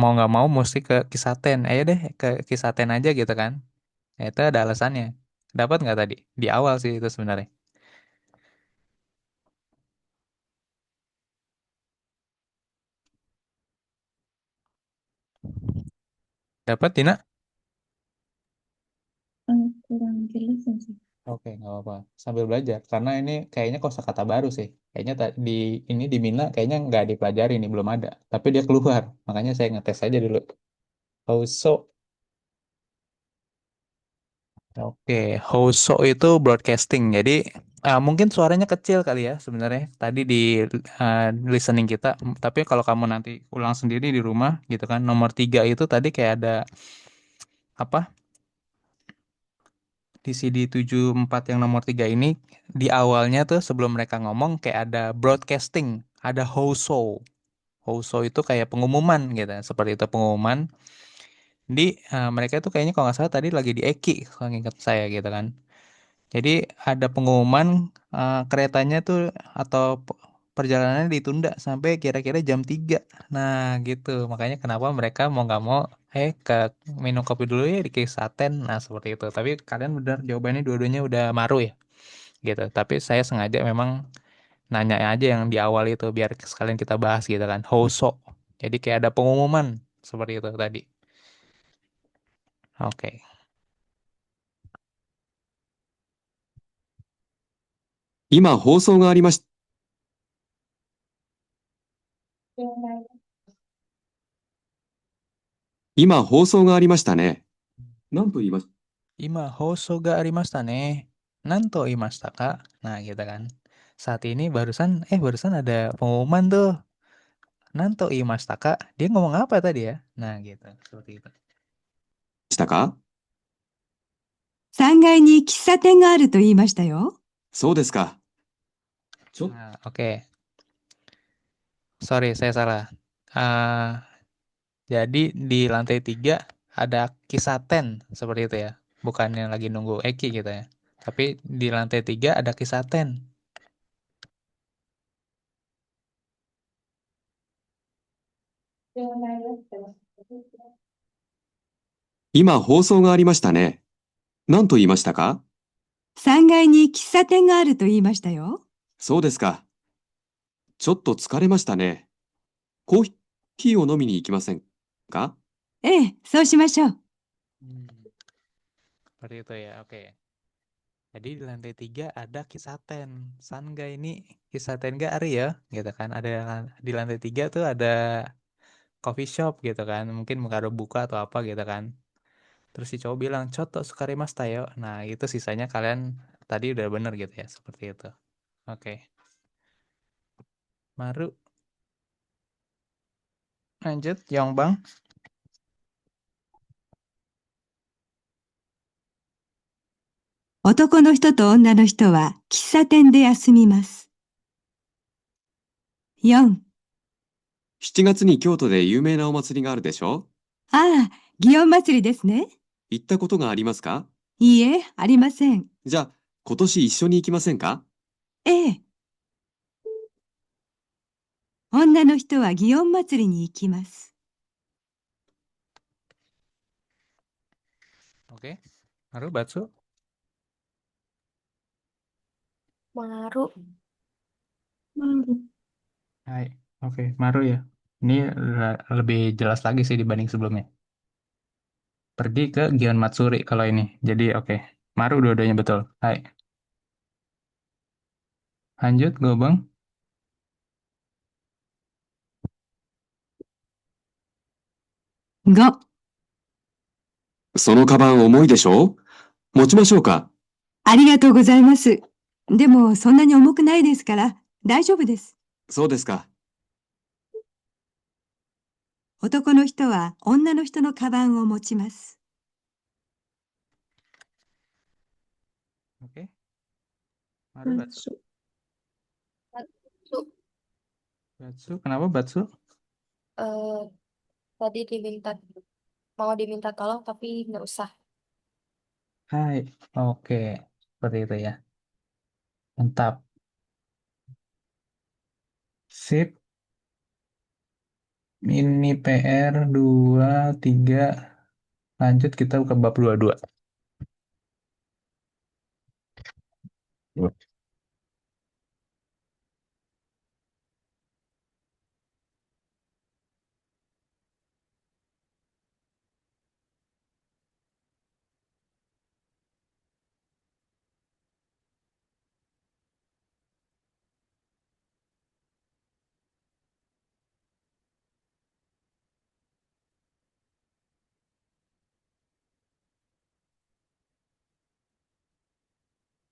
mau nggak mau mesti ke Kisaten. Ayo deh ke Kisaten aja gitu kan. Ya, itu ada alasannya. Dapat nggak tadi? Di awal sih itu sebenarnya. Dapat, Tina? kurang jelas ya sih. Oke, nggak apa-apa. Sambil belajar. Karena ini kayaknya kosakata baru sih. Kayaknya di ini di Mina kayaknya nggak dipelajari nih, belum ada. Tapi dia keluar. Makanya saya ngetes aja dulu. Hoso. Oke, Hoso itu broadcasting. Jadi mungkin suaranya kecil kali ya sebenarnya. Tadi di uh, listening kita. Tapi kalau kamu nanti ulang sendiri di rumah gitu kan. Nomor 3 itu tadi kayak ada apa? Di CD 74 yang nomor 3 ini di awalnya tuh sebelum mereka ngomong kayak ada broadcasting, ada Hoso. Hoso itu kayak pengumuman gitu, seperti itu pengumuman di mereka itu kayaknya kalau nggak salah tadi lagi di Eki kalau ingat saya gitu kan. Jadi ada pengumuman keretanya tuh atau perjalanannya ditunda sampai kira-kira jam 3. Nah gitu, makanya kenapa mereka mau nggak mau ke minum kopi dulu ya di Kisaten. Nah seperti itu. Tapi kalian benar jawabannya dua-duanya udah maru ya gitu. Tapi saya sengaja memang nanya aja yang di awal itu biar sekalian kita bahas gitu kan. Hoso. Jadi kayak ada pengumuman seperti itu tadi. Oke. 今放送がありまし、今放送がありましたね。何と言いました Ima hoso ga arimashita ne. Nanto imashita ka. Nah gitu kan. Saat ini barusan ada pengumuman tuh. Nanto imashita ka. Dia ngomong apa tadi ya? Nah gitu. Seperti itu. したか？3階に喫茶店があると言いましたよ。そうですか。ちょ、Nah, oke. Sorry, saya salah. Ah, jadi di lantai 3 ada kisaten seperti itu ya. Bukan yang lagi nunggu Eki gitu ya. Tapi di lantai 3 ada kisaten. 今放送がありましたね。何と言いましたか？3階に喫茶店があると言いましたよ。そうですか。ちょっと疲れましたね。コーヒーを飲みに行きませんか？ええ、そうしましょう。Hmm, seperti itu ya. Oke. Jadi di lantai 3 ada kisaten. Sangga ini kisaten gak Ari ya? Gitu kan. Ada di lantai 3 tuh ada coffee shop gitu kan. Mungkin baru buka atau apa gitu kan. Terus si cowok bilang, Choto sukarimashita yo. Nah, itu sisanya kalian tadi udah bener gitu ya. Seperti itu. Oke. Maru, lanjut. Yongbang. 男の人と女の人は喫茶店で休みます。4、7月に京都で有名なお祭りがあるでしょ？ああ、祇園祭りですね。行ったことがありますか？いいえ、ありません。じゃあ、今年一緒に行きませんか？ええ。女の人は祇園祭りに行きます。Oke. Maru, Batsu. Maru. Maru. Hai. Oke, Maru ya. Ini lebih jelas lagi sih dibanding sebelumnya. Pergi ke Gion Matsuri kalau ini. Jadi oke. Maru dua-duanya betul. Hai. Lanjut, Gobang. 5、そのカバン重いでしょ？持ちましょうか？ありがとうございます。でも、そんなに重くないですから、大丈夫です。そうですか。男の人は女の人のカバンを持ちます。Oke, baru Batsu. Batsu. Batsu. Batsu, kenapa Batsu? Eh, tadi mau diminta tolong tapi nggak usah. Hai, oke, seperti itu ya. Mantap. Sip, ini PR 3. Lanjut kita ke bab 22.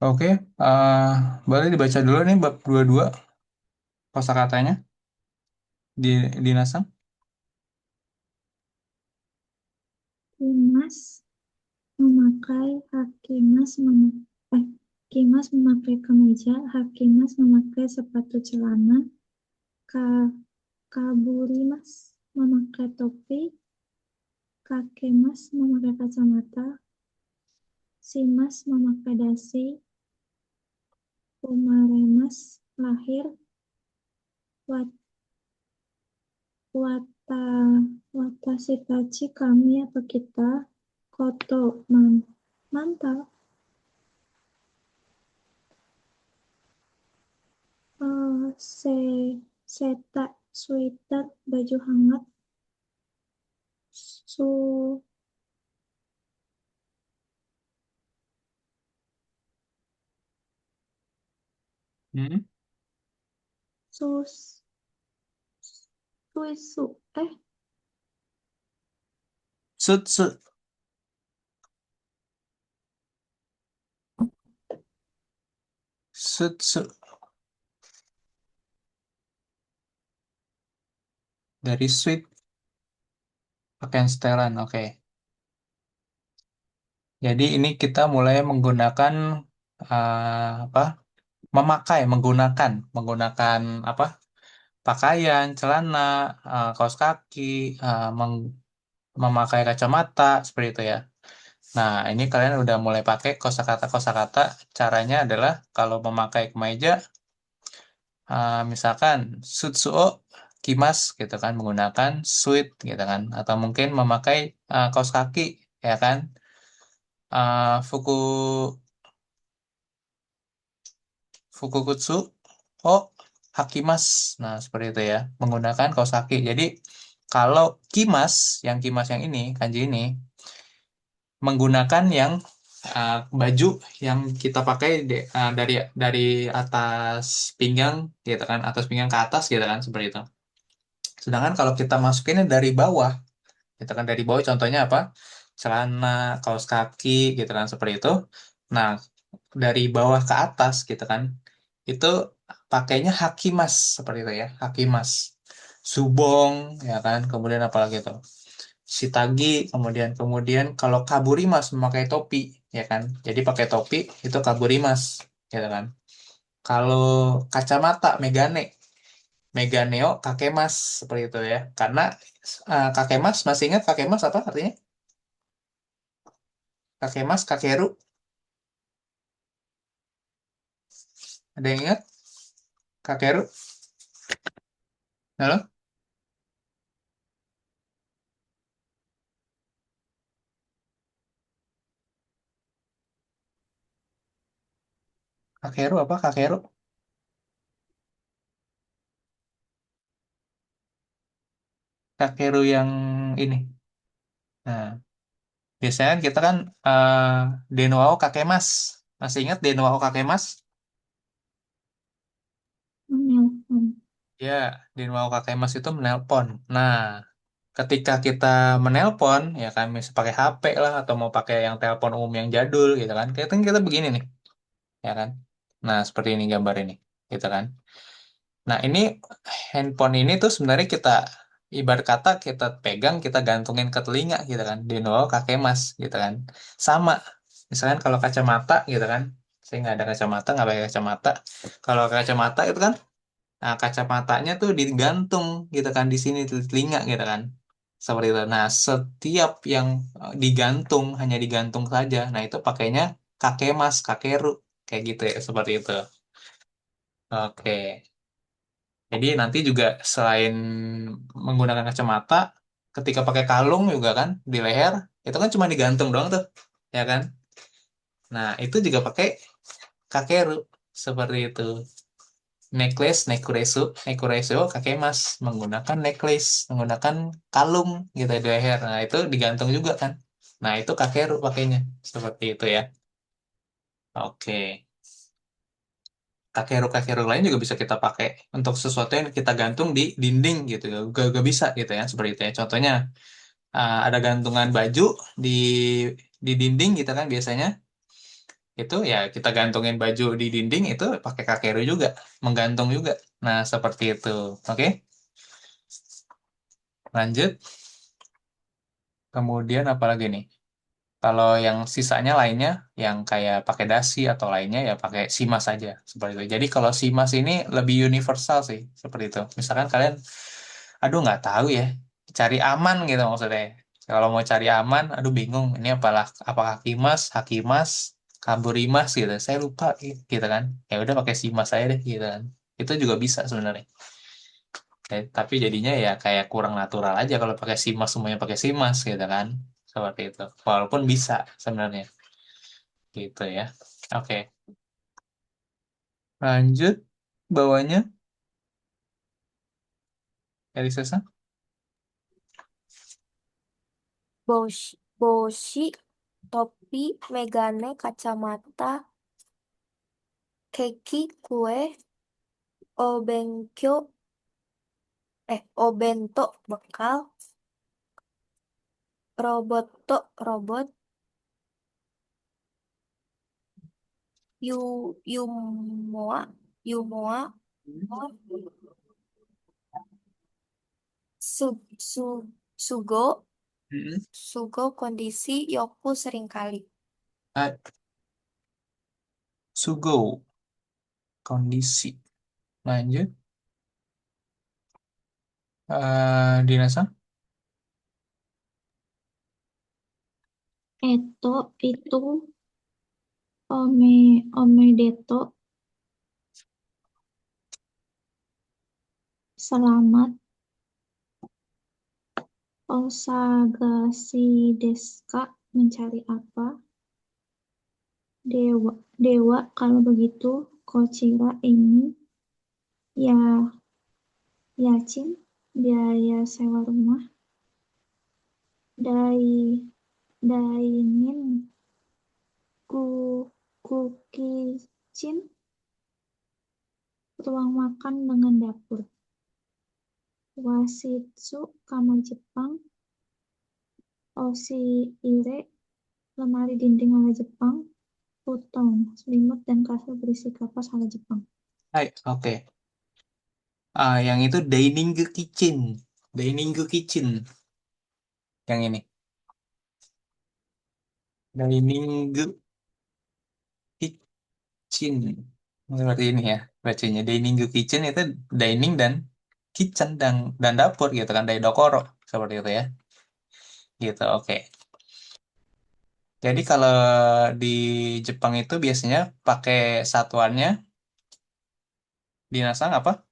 Oke, eh, boleh dibaca dulu nih bab 22 kosakatanya di Nasang. Kimas memakai, Hakimas memakai, Kimas memakai kemeja, Hakimas memakai sepatu celana, Ka, Kaburimas memakai topi, Kakemas memakai kacamata, Simas memakai dasi, Umaremas lahir, Wat, Wata, Watasitachi kami atau kita, Koto mantap, se seta sweater baju hangat, su Hmm. sus suisu Sut, sut. Sut, sut. Dari sweet, pakaian setelan, oke. Jadi ini kita mulai menggunakan apa? Menggunakan apa? Pakaian, celana, kaos kaki, memakai kacamata, seperti itu ya. Nah, ini kalian udah mulai pakai kosakata-kosakata. Caranya adalah kalau memakai kemeja, misalkan sutsuo kimas gitu kan, menggunakan suit gitu kan, atau mungkin memakai kaos kaki ya kan, fuku fukukutsu oh hakimas. Nah, seperti itu ya, menggunakan kaos kaki. Jadi kalau kimas yang ini, kanji ini menggunakan yang baju yang kita pakai dari atas pinggang gitu kan, atas pinggang ke atas gitu kan, seperti itu. Sedangkan kalau kita masukinnya dari bawah, gitu kan, dari bawah contohnya apa? Celana, kaos kaki gitu kan, seperti itu. Nah, dari bawah ke atas gitu kan, itu pakainya hakimas, seperti itu ya, hakimas. Subong ya kan, kemudian apalagi itu? Shitagi, kemudian kemudian kalau kaburimas memakai topi ya kan. Jadi pakai topi itu kaburimas gitu kan. Kalau kacamata megane, meganeo kakemas, seperti itu ya. Karena kakemas, masih ingat kakemas apa artinya? Kakemas, kakeru, ada yang ingat? Kakeru? Halo? Kakeru apa? Kakeru? Kakeru yang ini. Nah, biasanya kita kan Denuao kakemas. Masih ingat Denuao kakemas? menelpon. Ya, Denuao kakemas itu menelpon. Nah, ketika kita menelpon, ya kan, misal pakai HP lah atau mau pakai yang telepon umum yang jadul gitu kan, kita begini nih, ya kan. Nah, seperti ini gambar ini, gitu kan. Nah, ini handphone ini tuh sebenarnya kita ibarat kata kita pegang, kita gantungin ke telinga gitu kan, di bawah kaki mas gitu kan. Sama, misalkan kalau kacamata gitu kan, saya nggak ada kacamata, nggak pakai kacamata. Kalau kacamata itu kan, nah kacamatanya tuh digantung gitu kan di sini di telinga gitu kan. Seperti itu. Nah, setiap yang digantung hanya digantung saja. Nah, itu pakainya kakemas, kakeru kayak gitu ya, seperti itu. Oke. Jadi nanti juga selain menggunakan kacamata, ketika pakai kalung juga kan di leher, itu kan cuma digantung doang tuh, ya kan? Nah, itu juga pakai kakeru seperti itu. Necklace, nekuresu, nekuresu, kakemas menggunakan necklace, menggunakan kalung gitu di leher. Nah, itu digantung juga kan. Nah, itu kakeru pakainya seperti itu ya. Oke. Kakeru-kakeru lain juga bisa kita pakai untuk sesuatu yang kita gantung di dinding gitu. Gak bisa gitu ya, seperti itu ya. Contohnya, ada gantungan baju di dinding gitu kan biasanya. Itu ya kita gantungin baju di dinding itu pakai kakeru juga, menggantung juga. Nah, seperti itu. Oke, lanjut. Kemudian apa lagi nih? Kalau yang sisanya lainnya, yang kayak pakai dasi atau lainnya ya pakai simas saja seperti itu. Jadi kalau simas ini lebih universal sih seperti itu. Misalkan kalian, aduh nggak tahu ya, cari aman gitu maksudnya. Kalau mau cari aman, aduh bingung. Ini apalah, apakah kimas, hakimas, kaburimas gitu. Saya lupa gitu kan. Ya udah pakai simas saya deh gitu kan. Itu juga bisa sebenarnya. Tapi jadinya ya kayak kurang natural aja kalau pakai simas semuanya pakai simas gitu kan. Seperti itu. Walaupun bisa sebenarnya. Gitu ya. Oke. Lanjut. Bawahnya. Elisa. Boshi, topi, megane, kacamata, keki, kue, obenkyo, obento, bekal, roboto, robot, yumoa, yumoa, su, su, sugo, Mm-mm. sugo kondisi, yoku seringkali. Ah, Sugo. Kondisi. Lanjut. Dinasa. Eto itu omedeto, selamat. Osagashi desu ka, mencari apa? Dewa, dewa kalau begitu. Kochira ini. Ya, yachin, biaya sewa rumah. Dai, dainin, ku, kukicin, ruang makan dengan dapur. Wasitsu, kamar Jepang. Oshi-ire, lemari dinding ala Jepang. Futon, selimut dan kasur berisi kapas ala Jepang. Hai, oke. Yang itu Kitchen. Dining Kitchen. Yang ini. Dining Kitchen. Seperti ini ya bacanya. Dining Kitchen itu dining dan kitchen dan dapur gitu kan. Daidokoro. Seperti itu ya. Gitu, oke. Jadi kalau di Jepang itu biasanya pakai satuannya dinasang apa?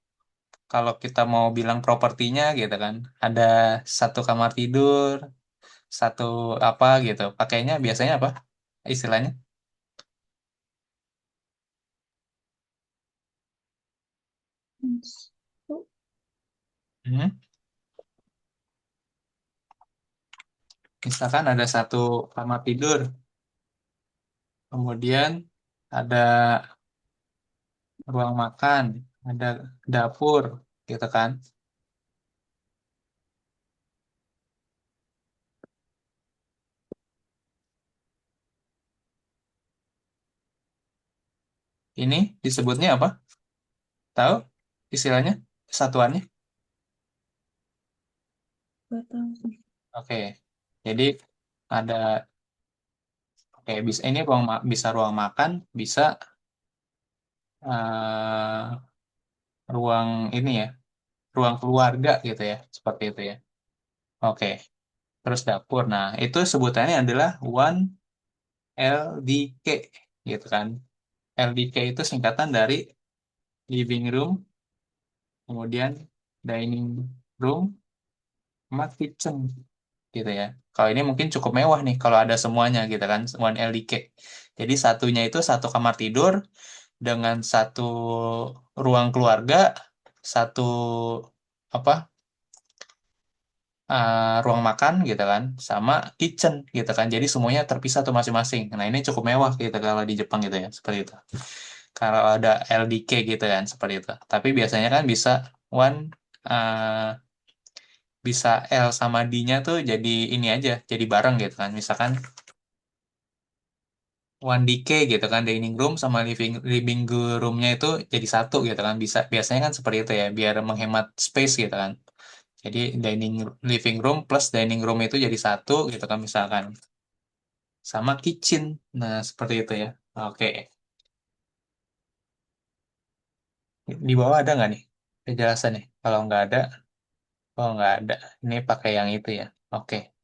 Kalau kita mau bilang propertinya gitu kan, ada satu kamar tidur, satu apa gitu. Pakainya biasanya apa istilahnya? Hmm. Misalkan ada satu kamar tidur, kemudian ada ruang makan, ada dapur, gitu kan. Ini disebutnya apa? Tahu istilahnya? Satuannya? Gak tahu. Oke. Jadi ada bisa ini bisa ruang makan, bisa eh, ruang ini ya, ruang keluarga gitu ya, seperti itu ya. Oke. Terus dapur. Nah, itu sebutannya adalah 1 LDK gitu kan. LDK itu singkatan dari living room, kemudian dining room, sama kitchen gitu ya. Kalau ini mungkin cukup mewah nih kalau ada semuanya gitu kan, 1 LDK. Jadi satunya itu satu kamar tidur dengan satu ruang keluarga, satu apa ruang makan gitu kan, sama kitchen gitu kan. Jadi semuanya terpisah tuh masing-masing. Nah ini cukup mewah gitu kalau di Jepang gitu ya, seperti itu. Kalau ada LDK gitu kan, seperti itu. Tapi biasanya kan bisa one uh, bisa L sama D-nya tuh jadi ini aja, jadi bareng gitu kan. Misalkan 1DK gitu kan, dining room sama living living roomnya itu jadi satu gitu kan. Bisa biasanya kan seperti itu ya, biar menghemat space gitu kan. Jadi living room plus dining room itu jadi satu gitu kan misalkan. Sama kitchen. Nah, seperti itu ya. Oke. Di bawah ada nggak nih penjelasan nih? Kalau nggak ada, oh nggak ada. Ini pakai yang itu ya. Oke.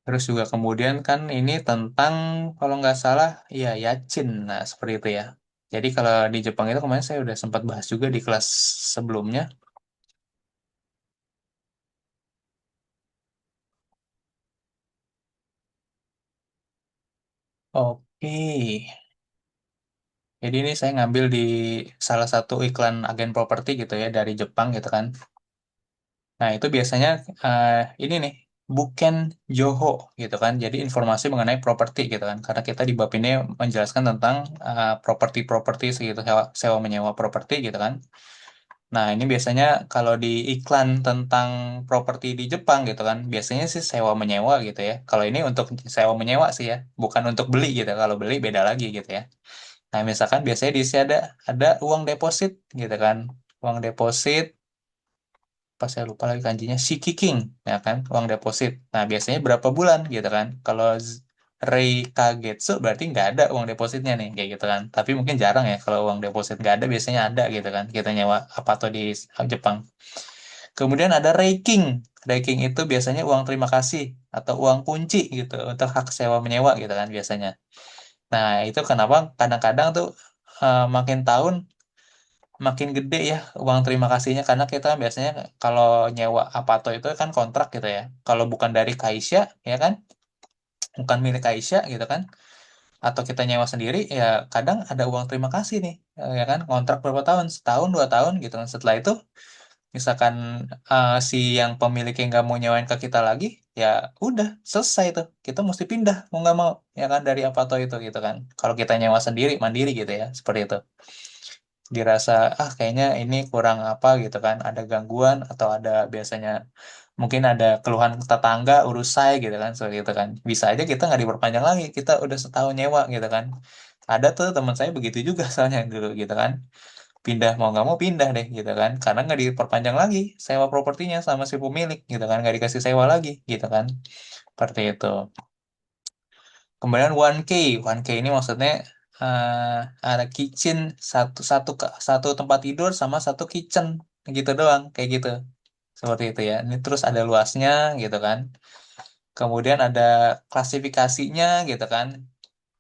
Terus juga kemudian kan ini tentang kalau nggak salah ya yacin. Nah seperti itu ya. Jadi kalau di Jepang itu kemarin saya udah sempat bahas juga di kelas sebelumnya. Oke. Jadi ini saya ngambil di salah satu iklan agen properti gitu ya dari Jepang gitu kan. Nah itu biasanya eh, ini nih bukan Joho gitu kan. Jadi informasi mengenai properti gitu kan. Karena kita di bab ini menjelaskan tentang properti-properti segitu sewa menyewa properti gitu kan. Nah, ini biasanya kalau di iklan tentang properti di Jepang gitu kan, biasanya sih sewa menyewa gitu ya. Kalau ini untuk sewa menyewa sih ya, bukan untuk beli gitu. Kalau beli beda lagi gitu ya. Nah, misalkan biasanya di sini ada uang deposit gitu kan. Uang deposit, pas saya lupa lagi kanjinya, shikiking ya kan, uang deposit. Nah, biasanya berapa bulan gitu kan. Kalau Rei Kagetsu berarti nggak ada uang depositnya nih kayak gitu kan. Tapi mungkin jarang ya kalau uang deposit nggak ada, biasanya ada gitu kan. Kita nyewa apa tuh di Jepang. Kemudian ada raking. Raking itu biasanya uang terima kasih atau uang kunci gitu untuk hak sewa menyewa gitu kan biasanya. Nah, itu kenapa kadang-kadang tuh makin tahun makin gede ya uang terima kasihnya karena kita biasanya kalau nyewa Apato itu kan kontrak gitu ya. Kalau bukan dari Kaisya ya kan, bukan milik Kaisya gitu kan, atau kita nyewa sendiri ya kadang ada uang terima kasih nih ya kan, kontrak berapa tahun, setahun 2 tahun gitu kan. Setelah itu misalkan si yang pemiliknya nggak mau nyewain ke kita lagi, ya udah selesai tuh. Kita mesti pindah mau nggak mau ya kan dari Apato itu gitu kan. Kalau kita nyewa sendiri mandiri gitu ya seperti itu. Dirasa kayaknya ini kurang apa gitu kan, ada gangguan atau ada biasanya mungkin ada keluhan tetangga urus saya gitu kan seperti itu kan, bisa aja kita nggak diperpanjang lagi, kita udah setahun nyewa gitu kan. Ada tuh teman saya begitu juga soalnya dulu gitu kan, pindah mau nggak mau pindah deh gitu kan karena nggak diperpanjang lagi sewa propertinya sama si pemilik gitu kan, nggak dikasih sewa lagi gitu kan, seperti itu. Kemudian 1K, 1K ini maksudnya ada kitchen, satu satu satu tempat tidur sama satu kitchen gitu doang, kayak gitu. Seperti itu ya. Ini terus ada luasnya gitu kan. Kemudian ada klasifikasinya gitu kan.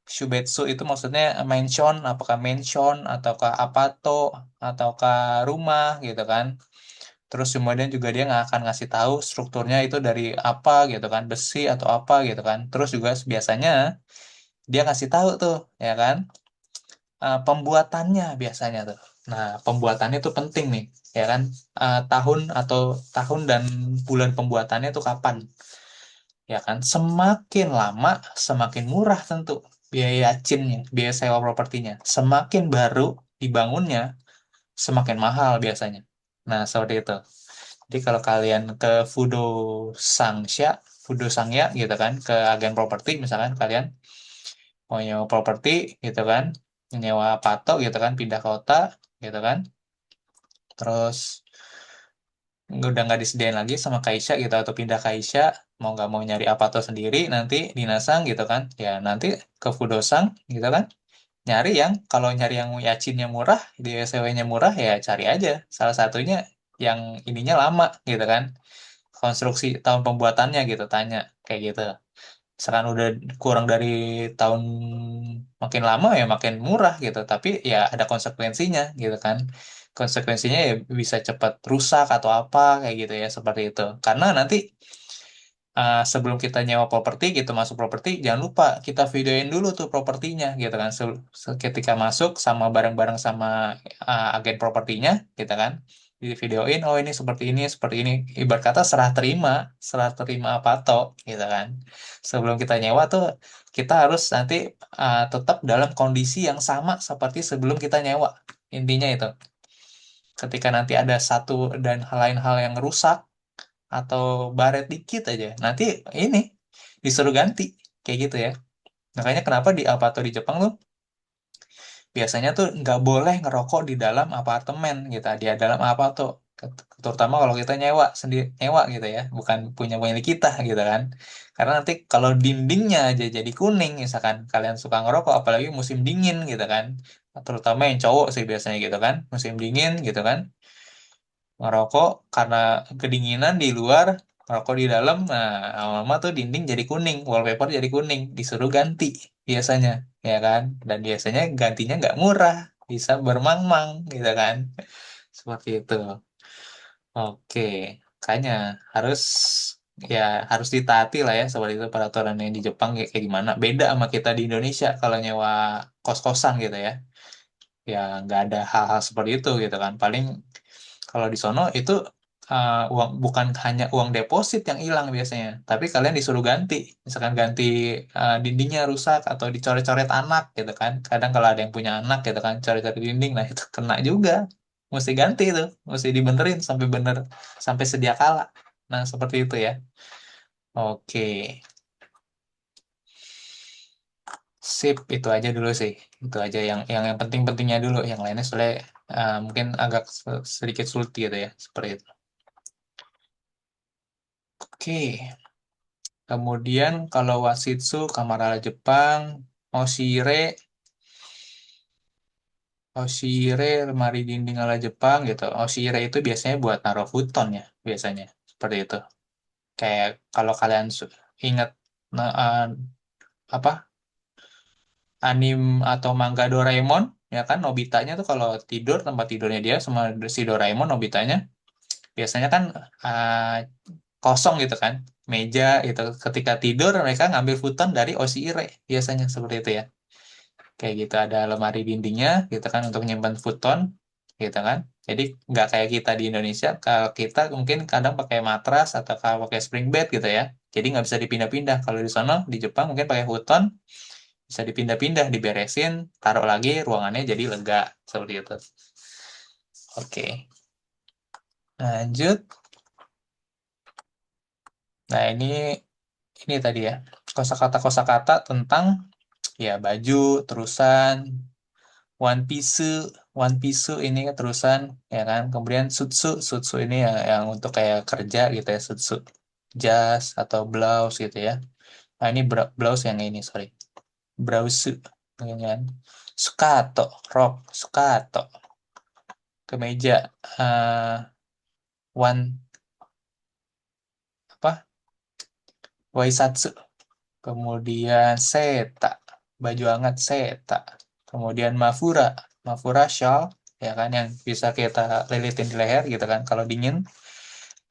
Shubetsu itu maksudnya mansion, apakah mansion ataukah apato ataukah rumah gitu kan. Terus kemudian juga dia nggak akan ngasih tahu strukturnya itu dari apa gitu kan, besi atau apa gitu kan. Terus juga biasanya dia ngasih tahu tuh ya kan, pembuatannya biasanya tuh. Nah, pembuatannya tuh penting nih ya kan. Tahun atau tahun dan bulan pembuatannya tuh kapan ya kan. Semakin lama semakin murah tentu biaya cinnya, biaya sewa propertinya. Semakin baru dibangunnya semakin mahal biasanya. Nah, seperti itu. Jadi kalau kalian ke Sangsha, Fudo Sangya gitu kan, ke agen properti misalkan kalian mau nyewa properti gitu kan. nyewa pato gitu kan, pindah kota gitu kan. Terus udah nggak disediain lagi sama Kaisha gitu atau pindah Kaisha, mau nggak mau nyari Apato sendiri nanti di Nasang gitu kan. Ya nanti ke Fudosang gitu kan. Nyari yang kalau nyari yang yacinnya murah, di SW-nya murah ya cari aja. Salah satunya yang ininya lama gitu kan. Konstruksi tahun pembuatannya gitu, tanya kayak gitu. Misalkan udah kurang dari tahun makin lama ya makin murah gitu, tapi ya ada konsekuensinya gitu kan. Konsekuensinya ya bisa cepat rusak atau apa kayak gitu ya, seperti itu. Karena nanti sebelum kita nyewa properti gitu, masuk properti, jangan lupa kita videoin dulu tuh propertinya gitu kan. Ketika masuk sama bareng-bareng sama agen propertinya gitu kan, di videoin, oh ini seperti ini, ibarat kata serah terima apa toh gitu kan. Sebelum kita nyewa tuh kita harus nanti tetap dalam kondisi yang sama seperti sebelum kita nyewa, intinya itu. Ketika nanti ada satu dan lain hal yang rusak atau baret dikit aja, nanti ini disuruh ganti kayak gitu ya. Makanya kenapa di Alpato di Jepang tuh biasanya tuh nggak boleh ngerokok di dalam apartemen gitu, di dalam Alpato. Terutama kalau kita nyewa sendiri, nyewa gitu ya, bukan punya milik kita gitu kan. Karena nanti kalau dindingnya aja jadi kuning, misalkan kalian suka ngerokok, apalagi musim dingin gitu kan. Terutama yang cowok sih biasanya gitu kan, musim dingin gitu kan. Ngerokok karena kedinginan di luar, ngerokok di dalam, nah lama-lama tuh dinding jadi kuning, wallpaper jadi kuning, disuruh ganti biasanya, ya kan? Dan biasanya gantinya nggak murah, bisa bermang-mang gitu kan? Seperti itu. Oke, kayaknya harus ya harus ditaati lah ya seperti itu peraturan yang di Jepang kayak gimana. Beda sama kita di Indonesia kalau nyewa kos-kosan gitu ya. Ya nggak ada hal-hal seperti itu gitu kan. Paling kalau di sono itu uang bukan hanya uang deposit yang hilang biasanya, tapi kalian disuruh ganti. Misalkan ganti dindingnya rusak atau dicoret-coret anak gitu kan. Kadang kalau ada yang punya anak gitu kan, coret-coret dinding, nah itu kena juga. Mesti ganti itu, mesti dibenerin sampai bener, sampai sedia kala. Nah, seperti itu ya. Oke. Sip, itu aja dulu sih. Itu aja yang penting-pentingnya dulu. Yang lainnya soalnya mungkin agak sedikit sulit gitu ya, seperti itu. Oke. Kemudian kalau Wasitsu, kamar ala Jepang, Oshire, Oshire, lemari dinding ala Jepang gitu. Oshire itu biasanya buat naruh futon ya, biasanya. Seperti itu. Kayak kalau kalian ingat nah, apa anim atau manga Doraemon, ya kan Nobitanya tuh kalau tidur, tempat tidurnya dia sama si Doraemon Nobitanya biasanya kan uh, kosong gitu kan, meja itu. Ketika tidur mereka ngambil futon dari Oshire biasanya, seperti itu ya. Kayak gitu ada lemari dindingnya gitu kan untuk nyimpan futon gitu kan. Jadi nggak kayak kita di Indonesia, kalau kita mungkin kadang pakai matras atau kalau pakai spring bed gitu ya, jadi nggak bisa dipindah-pindah. Kalau di sana di Jepang mungkin pakai futon, bisa dipindah-pindah, diberesin, taruh lagi, ruangannya jadi lega, seperti itu. Oke, lanjut. Nah, ini tadi ya, kosakata tentang ya baju, terusan, One Piece, One Piece ini kan terusan, ya kan. Kemudian Sutsu ini yang untuk kayak kerja gitu ya, Sutsu. Jas atau blouse gitu ya. Nah, ini blouse yang ini, sorry. Blouse, ya kan. Sukato, rok, Sukato. Kemeja, one, apa? Waisatsu. Kemudian Seta, baju hangat Seta. Kemudian Mafura shawl, ya kan, yang bisa kita lilitin di leher gitu kan kalau dingin.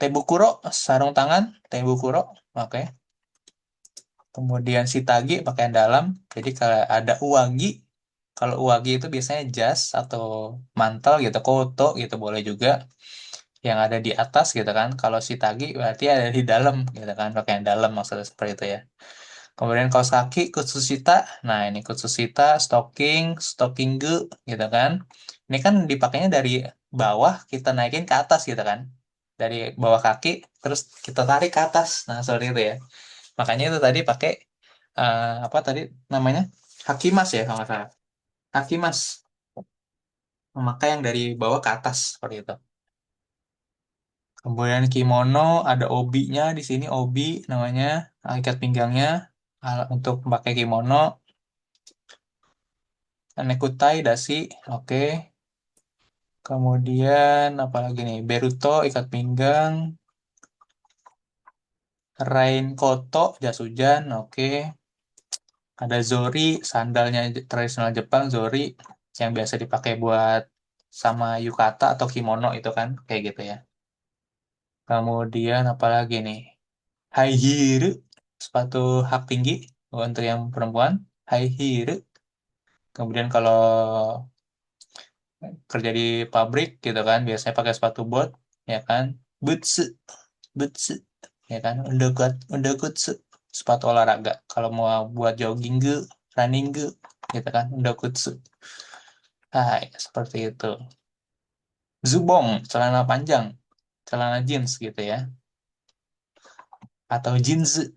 Tebukuro, sarung tangan, Tebukuro, oke. Kemudian Shitagi, pakaian dalam. Jadi kalau ada Uwagi, kalau Uwagi itu biasanya jas atau mantel gitu, koto gitu boleh juga. Yang ada di atas gitu kan. Kalau Shitagi berarti ada di dalam gitu kan, pakaian dalam maksudnya seperti itu ya. Kemudian kaos kaki Kutsushita. Nah, ini Kutsushita, stocking ge gitu kan. Ini kan dipakainya dari bawah kita naikin ke atas gitu kan. Dari bawah kaki terus kita tarik ke atas. Nah, seperti itu ya. Makanya itu tadi pakai apa tadi namanya? Hakimas ya kalau nggak salah. Akimas, memakai yang dari bawah ke atas seperti itu. Kemudian kimono ada obi-nya di sini, obi namanya, ikat pinggangnya. Untuk memakai kimono, nekutai dasi, oke. Kemudian apalagi nih, beruto ikat pinggang, rainkoto jas hujan, oke. Ada zori, sandalnya tradisional Jepang, zori yang biasa dipakai buat sama yukata atau kimono itu kan, kayak gitu ya. Kemudian apalagi nih? High heel, sepatu hak tinggi untuk yang perempuan, high heel. Kemudian kalau kerja di pabrik gitu kan, biasanya pakai sepatu bot, ya kan, boots, boots, ya kan, underkutsu, sepatu olahraga. Kalau mau buat jogging ge, running ge, gitu kan, underkutsu. Nah, ya, seperti itu. Zubong, celana panjang, celana jeans gitu ya, atau jeans.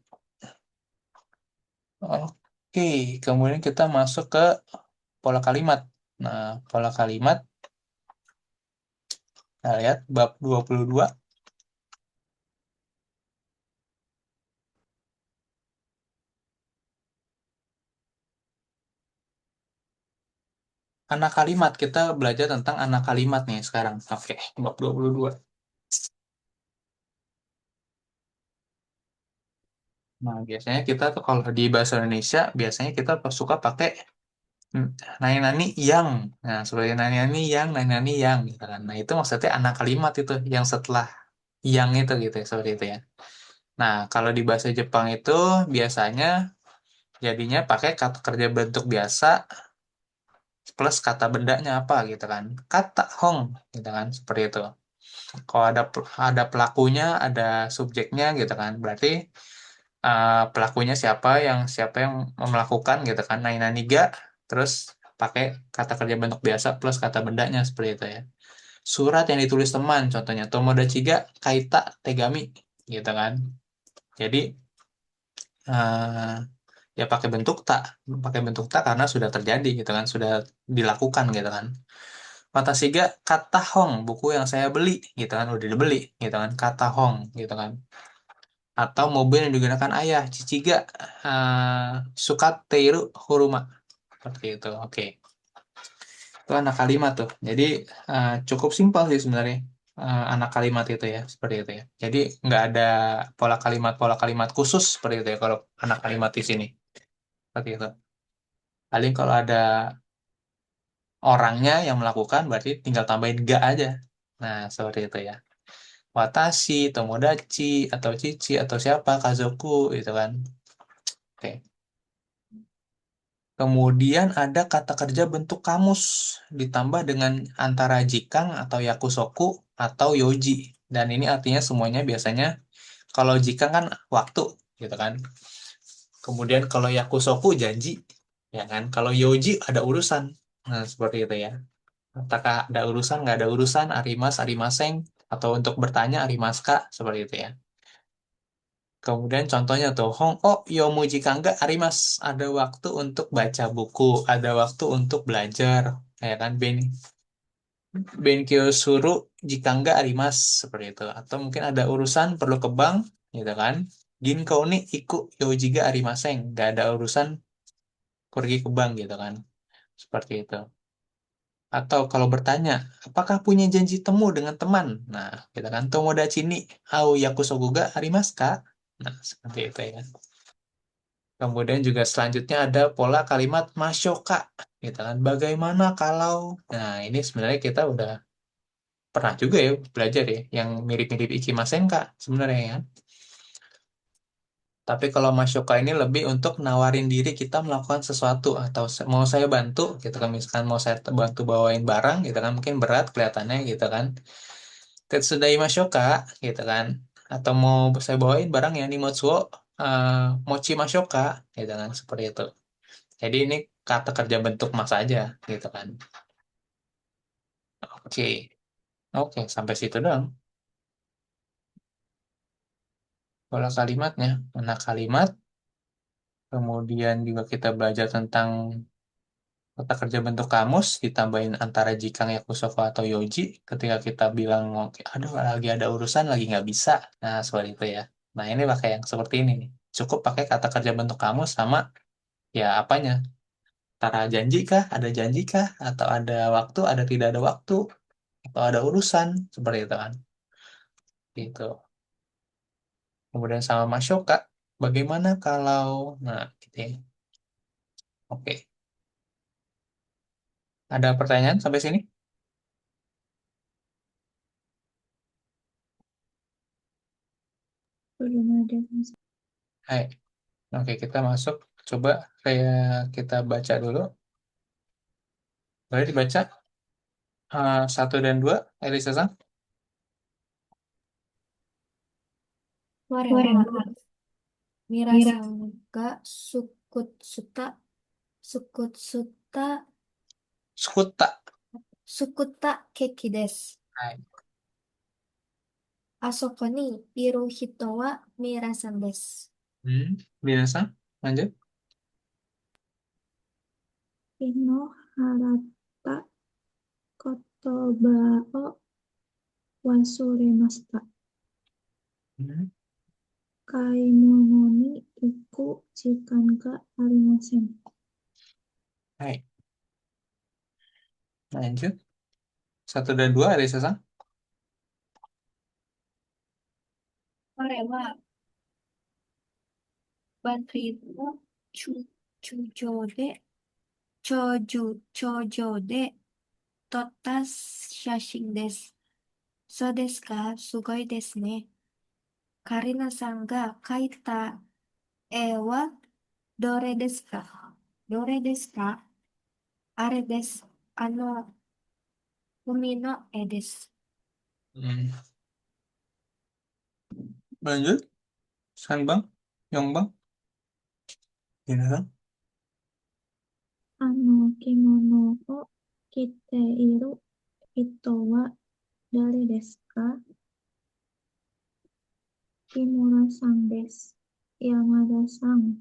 Oke, kemudian kita masuk ke pola kalimat. Nah, pola kalimat, kita lihat bab 22. Anak kalimat, kita belajar tentang anak kalimat nih sekarang. Oke, bab 22. Nah, biasanya kita tuh kalau di bahasa Indonesia, biasanya kita suka pakai hmm, nani-nani yang. Nah, seperti nani-nani yang, nani-nani yang, gitu kan. Nah, itu maksudnya anak kalimat itu, yang setelah yang itu gitu ya, seperti itu ya. Nah, kalau di bahasa Jepang itu biasanya jadinya pakai kata kerja bentuk biasa plus kata bendanya apa gitu kan. Kata hong gitu kan, seperti itu. Kalau ada pelakunya, ada subjeknya gitu kan. Berarti pelakunya siapa yang melakukan gitu kan. Nai naniga terus pakai kata kerja bentuk biasa plus kata bendanya seperti itu ya. Surat yang ditulis teman contohnya Tomodachi ga kaita tegami gitu kan. Jadi eh, ya pakai bentuk tak karena sudah terjadi gitu kan, sudah dilakukan gitu kan. Watasiga kata hong, buku yang saya beli gitu kan, udah dibeli gitu kan, kata hong gitu kan. Atau mobil yang digunakan ayah, Ciciga Sukateiru Huruma, seperti itu. Oke, itu anak kalimat tuh. Jadi cukup simpel sih sebenarnya, anak kalimat itu ya, seperti itu ya. Jadi nggak ada pola kalimat khusus seperti itu ya kalau anak kalimat di sini, seperti itu. Paling kalau ada orangnya yang melakukan berarti tinggal tambahin ga aja. Nah, seperti itu ya. Watashi, Tomodachi, atau Cici, atau siapa, Kazoku, gitu kan. Oke. Kemudian ada kata kerja bentuk kamus, ditambah dengan antara jikang atau yakusoku atau yoji. Dan ini artinya semuanya biasanya, kalau jikang kan waktu, gitu kan. Kemudian kalau yakusoku janji, ya kan. Kalau yoji ada urusan. Nah, seperti itu ya. Apakah ada urusan, nggak ada urusan, arimas, arimaseng, atau untuk bertanya, arimaska, seperti itu ya. Kemudian contohnya tuh, Hong oh yomu jikangga arimas, ada waktu untuk baca buku, ada waktu untuk belajar, ya kan, benkyo suru jikangga arimas, seperti itu. Atau mungkin ada urusan perlu ke bank, gitu kan. Ginko ni iku yojiga arimaseng, nggak ada urusan pergi ke bank, gitu kan. Seperti itu. Atau kalau bertanya, apakah punya janji temu dengan teman? Nah, kita kan tomodachi ni au yakusoku ga arimasu ka? Nah, seperti itu ya. Kemudian juga selanjutnya ada pola kalimat masyoka, gitu kan. Bagaimana kalau? Nah, ini sebenarnya kita udah pernah juga ya belajar ya, yang mirip-mirip ikimasen kak sebenarnya ya. Tapi kalau masyoka ini lebih untuk nawarin diri kita melakukan sesuatu atau mau saya bantu gitu kan, misalkan mau saya bantu bawain barang gitu kan, mungkin berat kelihatannya gitu kan. Tetsudai masyoka gitu kan. Atau mau saya bawain barang yang Nimotsuo mochi masyoka gitu kan, seperti itu. Jadi ini kata kerja bentuk mas aja gitu kan. Oke, oke sampai situ dong. Pola kalimatnya, mana kalimat. Kemudian juga kita belajar tentang Kata kerja bentuk kamus ditambahin antara jikang, yakusoko, atau yoji ketika kita bilang, aduh lagi ada urusan, lagi nggak bisa. Nah, seperti itu ya. Nah, ini pakai yang seperti ini nih. Cukup pakai kata kerja bentuk kamus sama ya apanya. Antara janji kah, ada janji kah, atau ada waktu, ada tidak ada waktu, atau ada urusan, seperti itu kan. Gitu. Kemudian sama Masyoka, bagaimana kalau, nah, gitu ya. Oke. Ada pertanyaan sampai sini? Belum ada. Hai. Oke, kita masuk. Coba saya kita baca dulu. Boleh dibaca 1 dan 2, Elisa-san? 我はミラさんがSkuta. すくったケーキです。Hai. あそこにいる人はミラさんです。Biasa. Lanjut. 日の払った言葉を忘れました。 Hmm. 買い物に行く時間がありません。 Hai. Lanjut. 1 dan 2, Elisa-san? 彼はバトリーの頂上で撮った写真です。そうですか、すごいですね。カリナさんが描いた絵はどれですか？あれです。海の絵です。Hmm. Lanjut. Sanbang? Yongbang? Gina-san? 着物を着ている人は誰ですか？木村さんです。山田さん、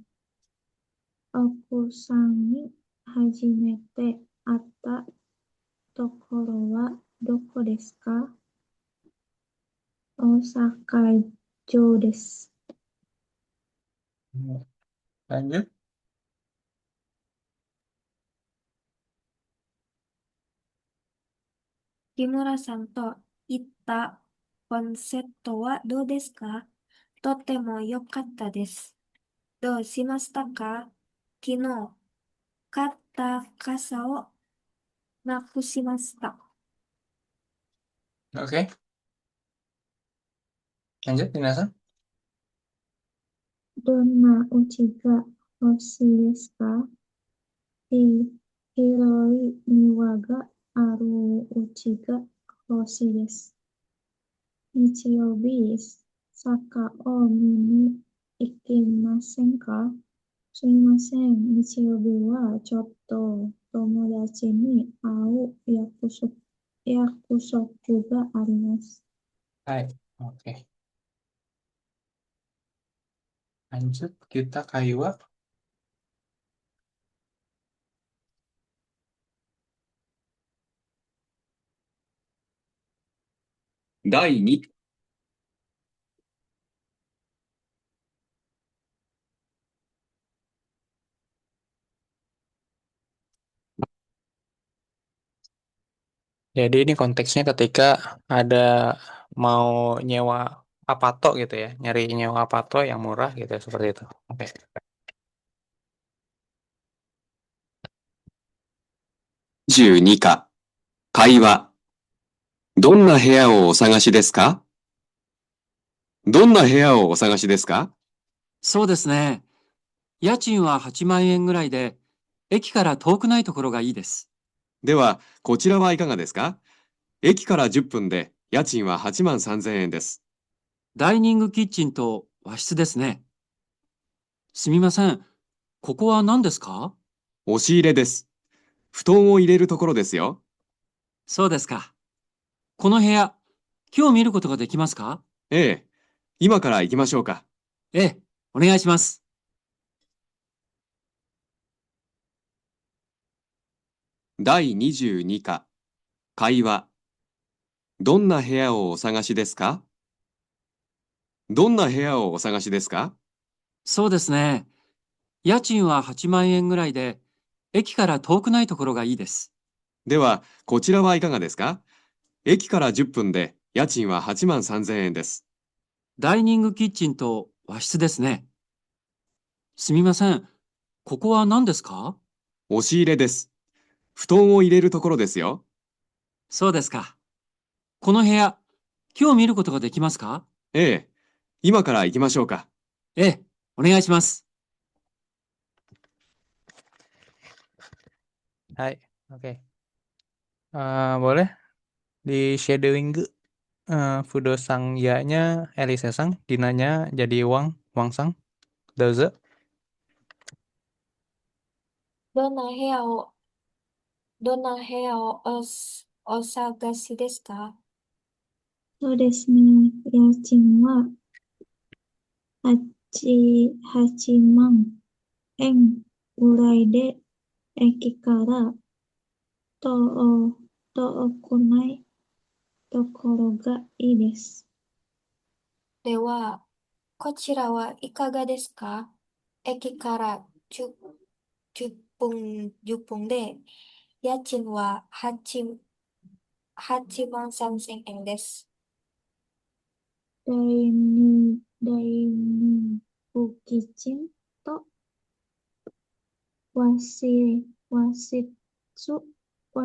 奥さんに初めて会ったところはどこですか？大阪城です。 Lanjut. 木村さんと行ったコンセプトはどうですか？とても良かったです。どうしましたか？昨日買った傘をなくしました。Oke. Lanjut, Gina-san? どんなお家が欲しいですか？広い庭があるお家が欲しいです。日曜日、サッカーを見に行きませんか？すみません。日曜日はちょっと友達に会う約束があります。 Hai. Oke. Lanjut, kita Kaiwa. 第2、Jadi ini konteksnya ketika ada mau nyewa apato gitu ya, nyari nyewa apato yang murah gitu ya, seperti itu. Oke. 12課、会話。どんな部屋をお探しですか？どんな部屋をお探しですか？そうですね。家賃は8万円ぐらいで、駅から遠くないところがいいです。では、こちらはいかがですか？駅から10分で、家賃は8万3000円です。ダイニングキッチンと和室ですね。すみません。ここは何ですか？押し入れです。布団を入れるところですよ。そうですか。この部屋、今日見ることができますか？ええ、今から行きましょうか。ええ、お願いします。第22課、会話。どんな部屋をお探しですか？どんな部屋をお探しですか？そうですね。家賃は8万円ぐらいで、駅から遠くないところがいいです。では、こちらはいかがですか？駅から10分で、家賃は8万3000円です。ダイニングキッチンと和室ですね。すみません。ここは何ですか？押し入れです。布団を入れるところですよ。そうですか。この部屋、今日見ることができますか？ええ、今から行きましょうか。ええ、お願いします。Hai, oke. Boleh di shadowing ge. Fudo sang ya-nya Elise sang, Dinanya jadi Wang sang. Dozo. どんな部屋を、どんな部屋をお探しですか？そうですね。家賃は8万円ぐらいで、駅から遠くないところがいいです。では、こちらはいかがですか？駅から10分、10分で、家賃は8万3000円です。ダイニングキッチンと和室、和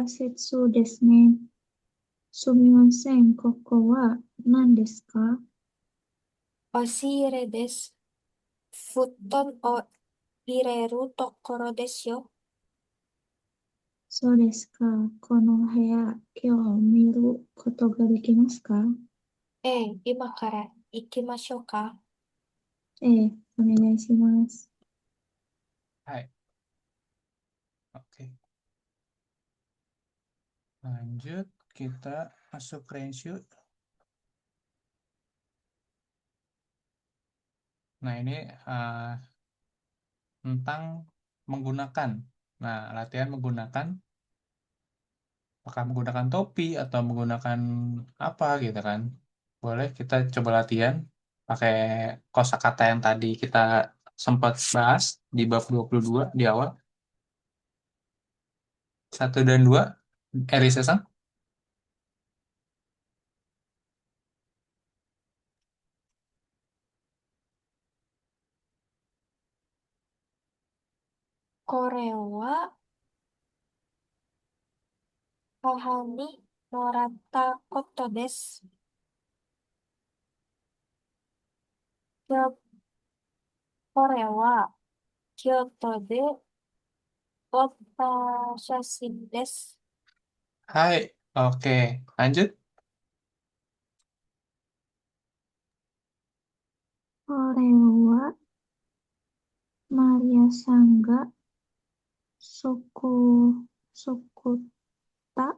室ですね。すみません。ここは何ですか？押し入れです。布団を入れるところですよ。そうですか。この部屋、今日見ることができますか？今から行きましょうか。ええ、お願いします。Hai. Oke. Lanjut, kita masuk range yuk. Nah, ini tentang menggunakan. Nah, latihan menggunakan, apakah menggunakan topi atau menggunakan apa gitu kan. Boleh kita coba latihan pakai kosakata yang tadi kita sempat bahas di bab 22 di awal. 1 dan 2, Elisa-san. これは母にもらったことです。きょこれは京都で撮った写真です。Hai, oke. Lanjut. これはマリアさんがそこ、作った、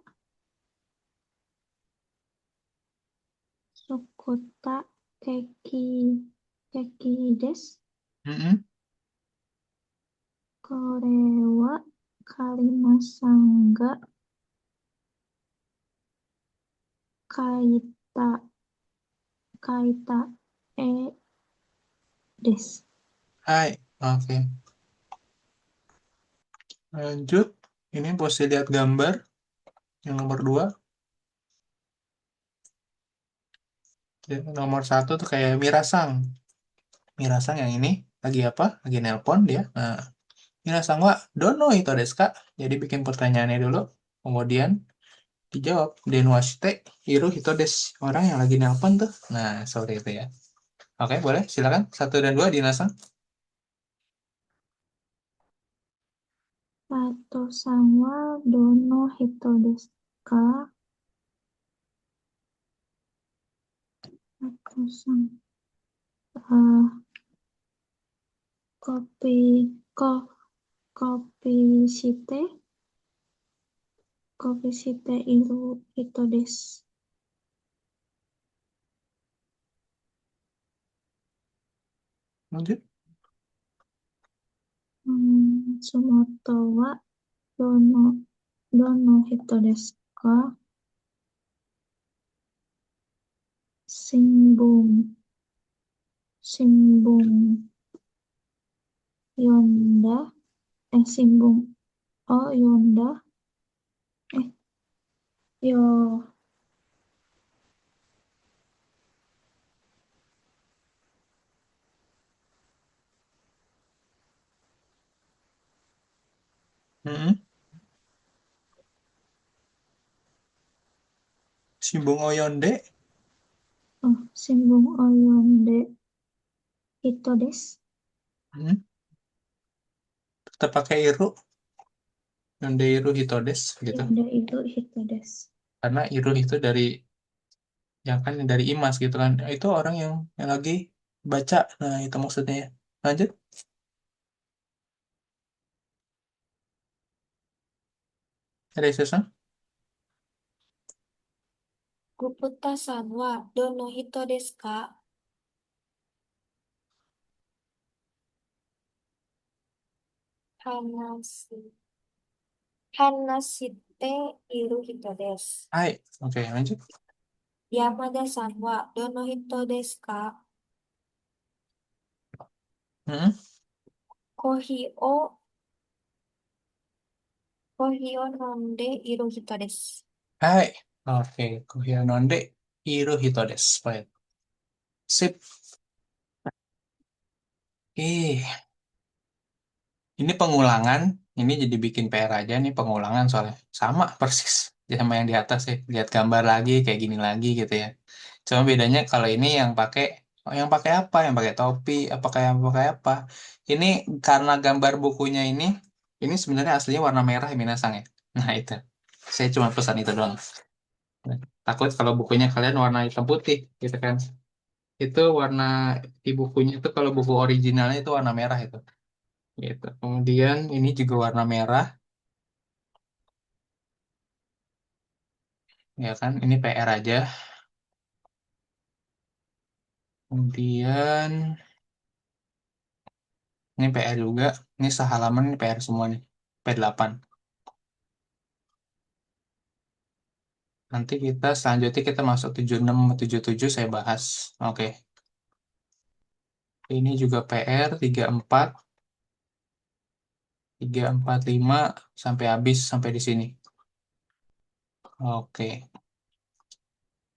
作ったケーキ、ケーキです。Mm-mm. これはカリマさんが描いた、描いた絵です。Hai, oke. Lanjut. Ini posisi lihat gambar yang nomor 2. Nomor 1 tuh kayak Mirasang. Mirasang yang ini lagi apa? Lagi nelpon dia. Nah, Mirasang wa dono itu desu ka? Jadi bikin pertanyaannya dulu, kemudian dijawab. Denwashite iru hito desu. Orang yang lagi nelpon tuh. Nah, sorry itu ya. Oke, boleh. Silakan. 1 dan 2, Dinasang. 佐藤さんはどの人ですか？佐藤さん。コピー、コピーして、コピーしている人です。Lanjut. その人はどのどの人ですか？新聞、新聞読んだ？新聞を読んだ？よ、Mm-mm. Shimbung Oyonde. 新聞を読んで人です。 Mm. Tetap pakai iru. Yonde iru hitodes gitu. 読んでいる人です。 Karena iru itu dari yang kan dari Imas gitu kan. Itu orang yang lagi baca. Nah, itu maksudnya ya. Lanjut. Ada Susan? 久保田さんはどの人ですか？話す、話している人です。 Hai. Oke, lanjut. 山田さんはどの人ですか？ Mm-mm. コーヒーを、コーヒーを飲んでいる人です。 Hai. Oke, Kuhyononde iru hitodes. Baik. Sip. Ini pengulangan, ini jadi bikin PR aja nih pengulangan soalnya. Sama persis sama yang di atas sih. Lihat gambar lagi kayak gini lagi gitu ya. Cuma bedanya kalau ini yang pakai apa? Yang pakai topi, apakah yang pakai apa? Ini karena gambar bukunya ini sebenarnya aslinya warna merah ya Minasang ya. Nah, itu. Saya cuma pesan itu doang. Takut kalau bukunya kalian warna hitam putih gitu kan. Itu warna di bukunya itu kalau buku originalnya itu warna merah itu. Gitu. Kemudian ini juga warna merah, ya kan? Ini PR aja. Kemudian ini PR juga. Ini sehalaman ini PR semua nih. P8. Nanti selanjutnya kita masuk 76 sama 77 saya bahas. Oke. Ini juga PR 34, 345 sampai habis sampai di sini. Oke.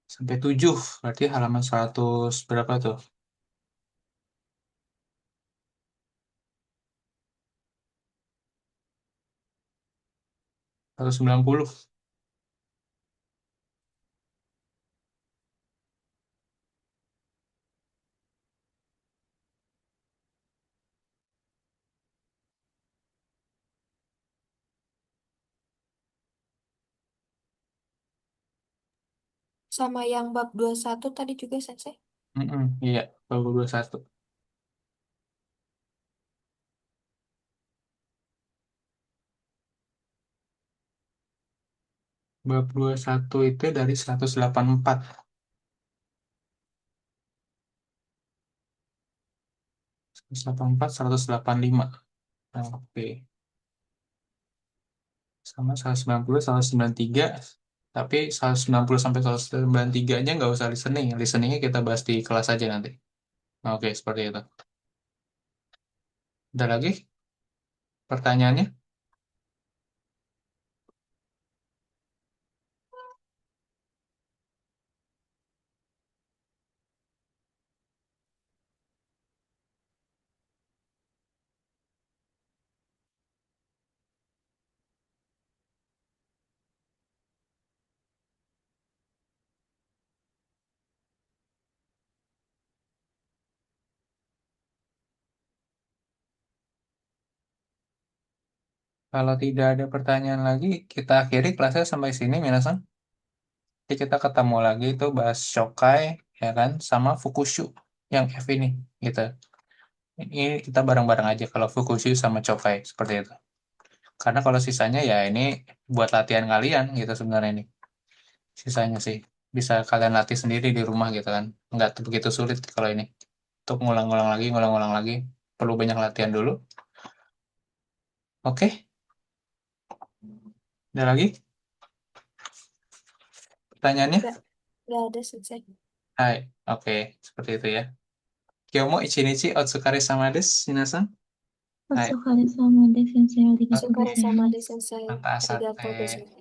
Sampai 7 berarti halaman 100 berapa tuh? 190. Sama yang bab 21 tadi juga Sensei. Iya, 21. Bab 21 itu dari 184. 184, 185. Oke. Sama 190, 193. Tapi 190 sampai 193-nya nggak usah listening. Listeningnya kita bahas di kelas aja nanti. Oke, seperti itu. Ada lagi pertanyaannya? Kalau tidak ada pertanyaan lagi, kita akhiri kelasnya sampai sini, minasan. Nanti kita ketemu lagi itu bahas Shokai, ya kan, sama Fukushu yang F ini, gitu. Ini kita bareng-bareng aja kalau Fukushu sama Chokai, seperti itu. Karena kalau sisanya ya ini buat latihan kalian gitu sebenarnya ini. Sisanya sih bisa kalian latih sendiri di rumah gitu kan. Nggak begitu sulit kalau ini. Untuk ngulang-ngulang lagi. Perlu banyak latihan dulu. Oke, Ada lagi pertanyaannya? Nggak ada sensei. Hai, oke, seperti itu ya. Kyomo ichinichi otsukare sama desu, minasan. Hai, お疲れ様です。先生、ありがとうござい Sukare sama ます。 de sensei. mata Arigatou asate. gozaimasu.